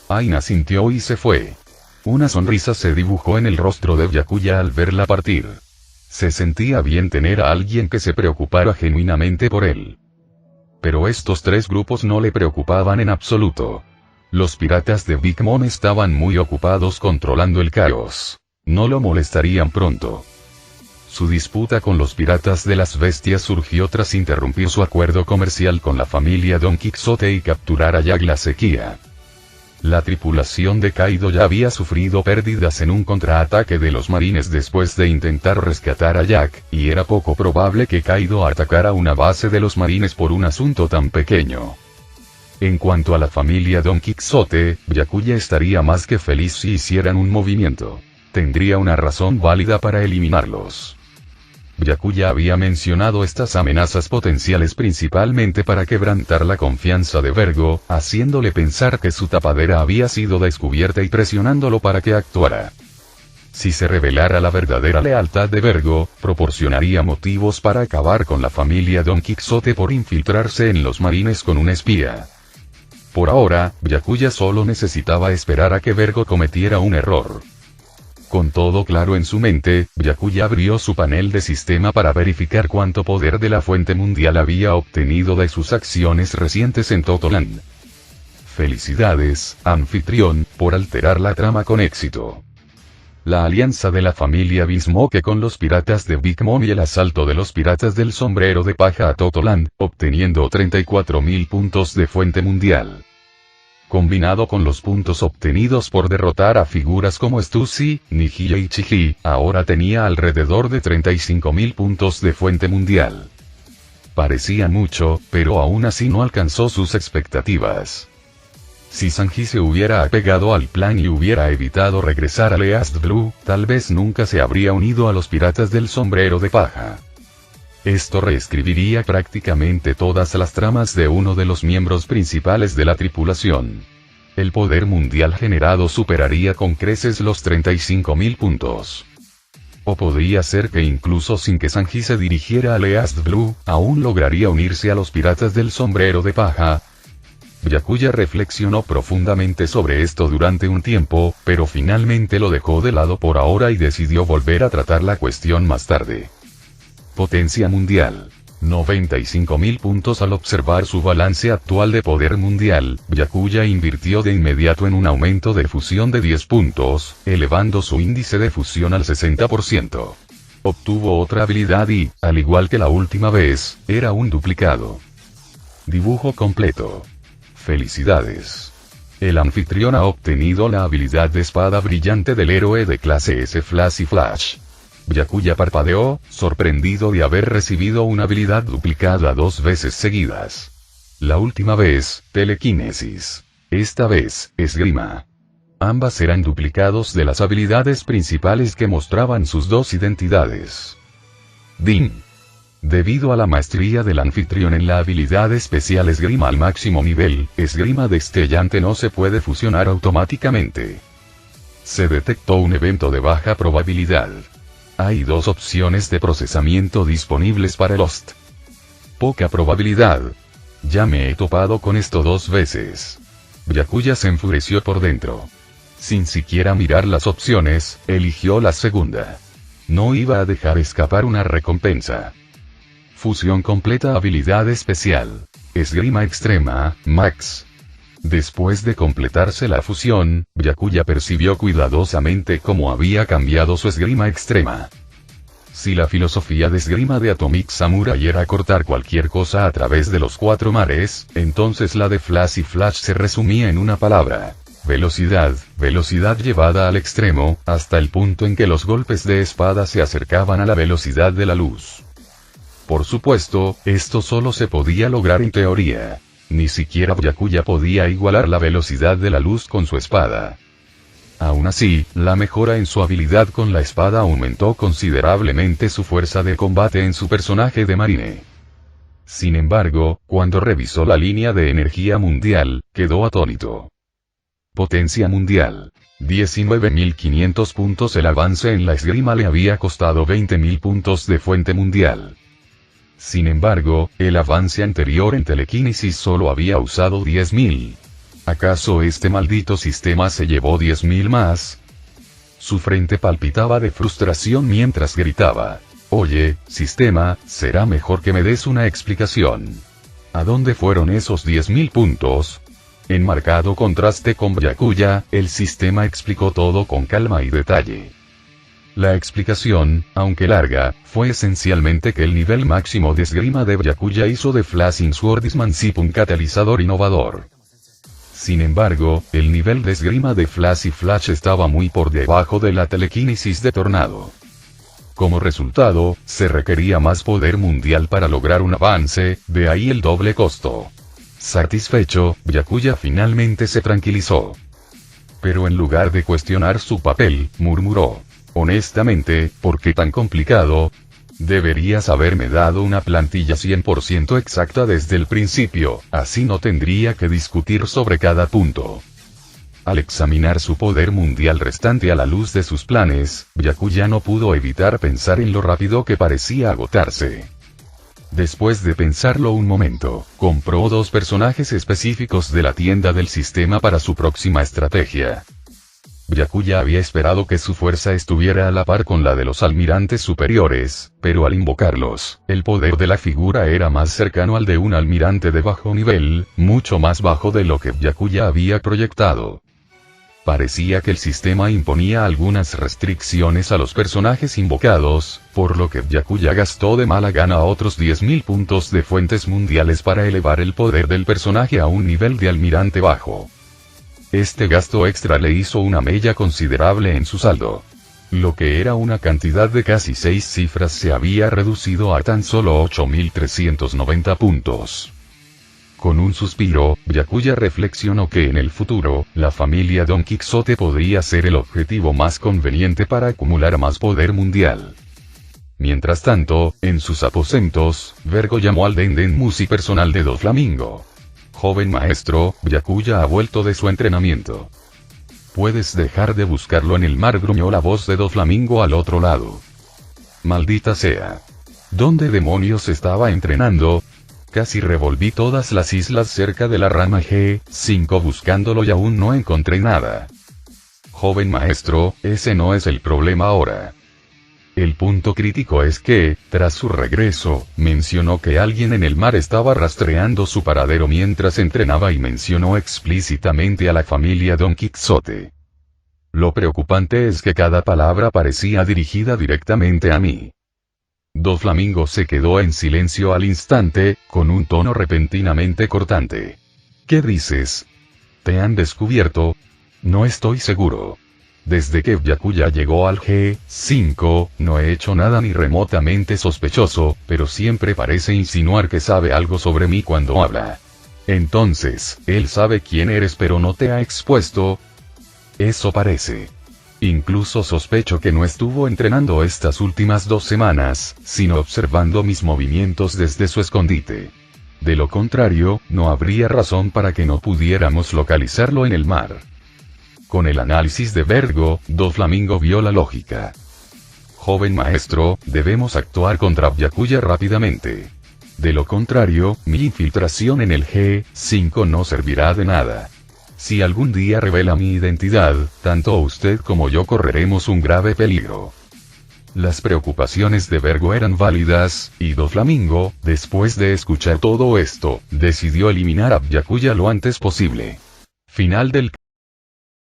Ain asintió y se fue. Una sonrisa se dibujó en el rostro de Byakuya al verla partir. Se sentía bien tener a alguien que se preocupara genuinamente por él. Pero estos 3 grupos no le preocupaban en absoluto. Los piratas de Big Mom estaban muy ocupados controlando el caos. No lo molestarían pronto. Su disputa con los piratas de las bestias surgió tras interrumpir su acuerdo comercial con la familia Don Quixote y capturar a Jack la sequía. La tripulación de Kaido ya había sufrido pérdidas en un contraataque de los marines después de intentar rescatar a Jack, y era poco probable que Kaido atacara una base de los marines por un asunto tan pequeño. En cuanto a la familia Don Quixote, Byakuya estaría más que feliz si hicieran un movimiento. Tendría una razón válida para eliminarlos. Byakuya había mencionado estas amenazas potenciales principalmente para quebrantar la confianza de Vergo, haciéndole pensar que su tapadera había sido descubierta y presionándolo para que actuara. Si se revelara la verdadera lealtad de Vergo, proporcionaría motivos para acabar con la familia Don Quixote por infiltrarse en los marines con un espía. Por ahora, Byakuya solo necesitaba esperar a que Vergo cometiera un error. Con todo claro en su mente, Byakuya abrió su panel de sistema para verificar cuánto poder de la fuente mundial había obtenido de sus acciones recientes en Totoland. Felicidades, anfitrión, por alterar la trama con éxito. La alianza de la familia Bismoke con los piratas de Big Mom y el asalto de los piratas del sombrero de paja a Totoland, obteniendo 34.000 puntos de fuente mundial. Combinado con los puntos obtenidos por derrotar a figuras como Stussy, Nihil y Chiji, ahora tenía alrededor de 35.000 puntos de fuente mundial. Parecía mucho, pero aún así no alcanzó sus expectativas. Si Sanji se hubiera apegado al plan y hubiera evitado regresar a East Blue, tal vez nunca se habría unido a los piratas del sombrero de paja. Esto reescribiría prácticamente todas las tramas de uno de los miembros principales de la tripulación. El poder mundial generado superaría con creces los 35.000 puntos. O podría ser que incluso sin que Sanji se dirigiera a East Blue, aún lograría unirse a los piratas del sombrero de paja. Byakuya reflexionó profundamente sobre esto durante un tiempo, pero finalmente lo dejó de lado por ahora y decidió volver a tratar la cuestión más tarde. Potencia mundial. 95.000 puntos. Al observar su balance actual de poder mundial, Byakuya invirtió de inmediato en un aumento de fusión de 10 puntos, elevando su índice de fusión al 60%. Obtuvo otra habilidad y, al igual que la última vez, era un duplicado. Dibujo completo. Felicidades. El anfitrión ha obtenido la habilidad de espada brillante del héroe de clase S Flash y Flash. Byakuya parpadeó, sorprendido de haber recibido una habilidad duplicada 2 veces seguidas. La última vez, telequinesis. Esta vez, esgrima. Ambas eran duplicados de las habilidades principales que mostraban sus dos identidades. Din. Debido a la maestría del anfitrión en la habilidad especial esgrima al máximo nivel, esgrima destellante no se puede fusionar automáticamente. Se detectó un evento de baja probabilidad. Hay 2 opciones de procesamiento disponibles para el host. Poca probabilidad. Ya me he topado con esto 2 veces. Byakuya se enfureció por dentro. Sin siquiera mirar las opciones, eligió la segunda. No iba a dejar escapar una recompensa. Fusión completa. Habilidad especial. Esgrima extrema, Max. Después de completarse la fusión, Byakuya percibió cuidadosamente cómo había cambiado su esgrima extrema. Si la filosofía de esgrima de Atomic Samurai era cortar cualquier cosa a través de los 4 mares, entonces la de Flash y Flash se resumía en una palabra: velocidad, velocidad llevada al extremo, hasta el punto en que los golpes de espada se acercaban a la velocidad de la luz. Por supuesto, esto solo se podía lograr en teoría. Ni siquiera Byakuya podía igualar la velocidad de la luz con su espada. Aún así, la mejora en su habilidad con la espada aumentó considerablemente su fuerza de combate en su personaje de marine. Sin embargo, cuando revisó la línea de energía mundial, quedó atónito. Potencia mundial. 19.500 puntos. El avance en la esgrima le había costado 20.000 puntos de fuente mundial. Sin embargo, el avance anterior en telequinesis solo había usado 10.000. ¿Acaso este maldito sistema se llevó 10.000 más? Su frente palpitaba de frustración mientras gritaba: oye, sistema, será mejor que me des una explicación. ¿A dónde fueron esos 10.000 puntos? En marcado contraste con Byakuya, el sistema explicó todo con calma y detalle. La explicación, aunque larga, fue esencialmente que el nivel máximo de esgrima de Byakuya hizo de Flashing Swordsmanship un catalizador innovador. Sin embargo, el nivel de esgrima de Flash y Flash estaba muy por debajo de la telequinesis de Tornado. Como resultado, se requería más poder mundial para lograr un avance, de ahí el doble costo. Satisfecho, Byakuya finalmente se tranquilizó. Pero en lugar de cuestionar su papel, murmuró: honestamente, ¿por qué tan complicado? Deberías haberme dado una plantilla 100% exacta desde el principio, así no tendría que discutir sobre cada punto. Al examinar su poder mundial restante a la luz de sus planes, Byakuya no pudo evitar pensar en lo rápido que parecía agotarse. Después de pensarlo un momento, compró 2 personajes específicos de la tienda del sistema para su próxima estrategia. Byakuya había esperado que su fuerza estuviera a la par con la de los almirantes superiores, pero al invocarlos, el poder de la figura era más cercano al de un almirante de bajo nivel, mucho más bajo de lo que Byakuya había proyectado. Parecía que el sistema imponía algunas restricciones a los personajes invocados, por lo que Byakuya gastó de mala gana otros 10.000 puntos de fuentes mundiales para elevar el poder del personaje a un nivel de almirante bajo. Este gasto extra le hizo una mella considerable en su saldo. Lo que era una cantidad de casi 6 cifras se había reducido a tan solo 8.390 puntos. Con un suspiro, Byakuya reflexionó que en el futuro, la familia Don Quixote podría ser el objetivo más conveniente para acumular más poder mundial. Mientras tanto, en sus aposentos, Vergo llamó al Dendenmushi personal de Doflamingo. Joven maestro, Byakuya ha vuelto de su entrenamiento. ¿Puedes dejar de buscarlo en el mar?, gruñó la voz de Doflamingo al otro lado. Maldita sea. ¿Dónde demonios estaba entrenando? Casi revolví todas las islas cerca de la rama G5 buscándolo y aún no encontré nada. Joven maestro, ese no es el problema ahora. El punto crítico es que, tras su regreso, mencionó que alguien en el mar estaba rastreando su paradero mientras entrenaba y mencionó explícitamente a la familia Don Quixote. Lo preocupante es que cada palabra parecía dirigida directamente a mí. Doflamingo se quedó en silencio al instante, con un tono repentinamente cortante. ¿Qué dices? ¿Te han descubierto? No estoy seguro. Desde que Byakuya llegó al G5, no he hecho nada ni remotamente sospechoso, pero siempre parece insinuar que sabe algo sobre mí cuando habla. Entonces, él sabe quién eres pero no te ha expuesto. Eso parece. Incluso sospecho que no estuvo entrenando estas últimas 2 semanas, sino observando mis movimientos desde su escondite. De lo contrario, no habría razón para que no pudiéramos localizarlo en el mar. Con el análisis de Vergo, Doflamingo vio la lógica. Joven maestro, debemos actuar contra Byakuya rápidamente. De lo contrario, mi infiltración en el G5 no servirá de nada. Si algún día revela mi identidad, tanto usted como yo correremos un grave peligro. Las preocupaciones de Vergo eran válidas, y Doflamingo, después de escuchar todo esto, decidió eliminar a Byakuya lo antes posible. Final del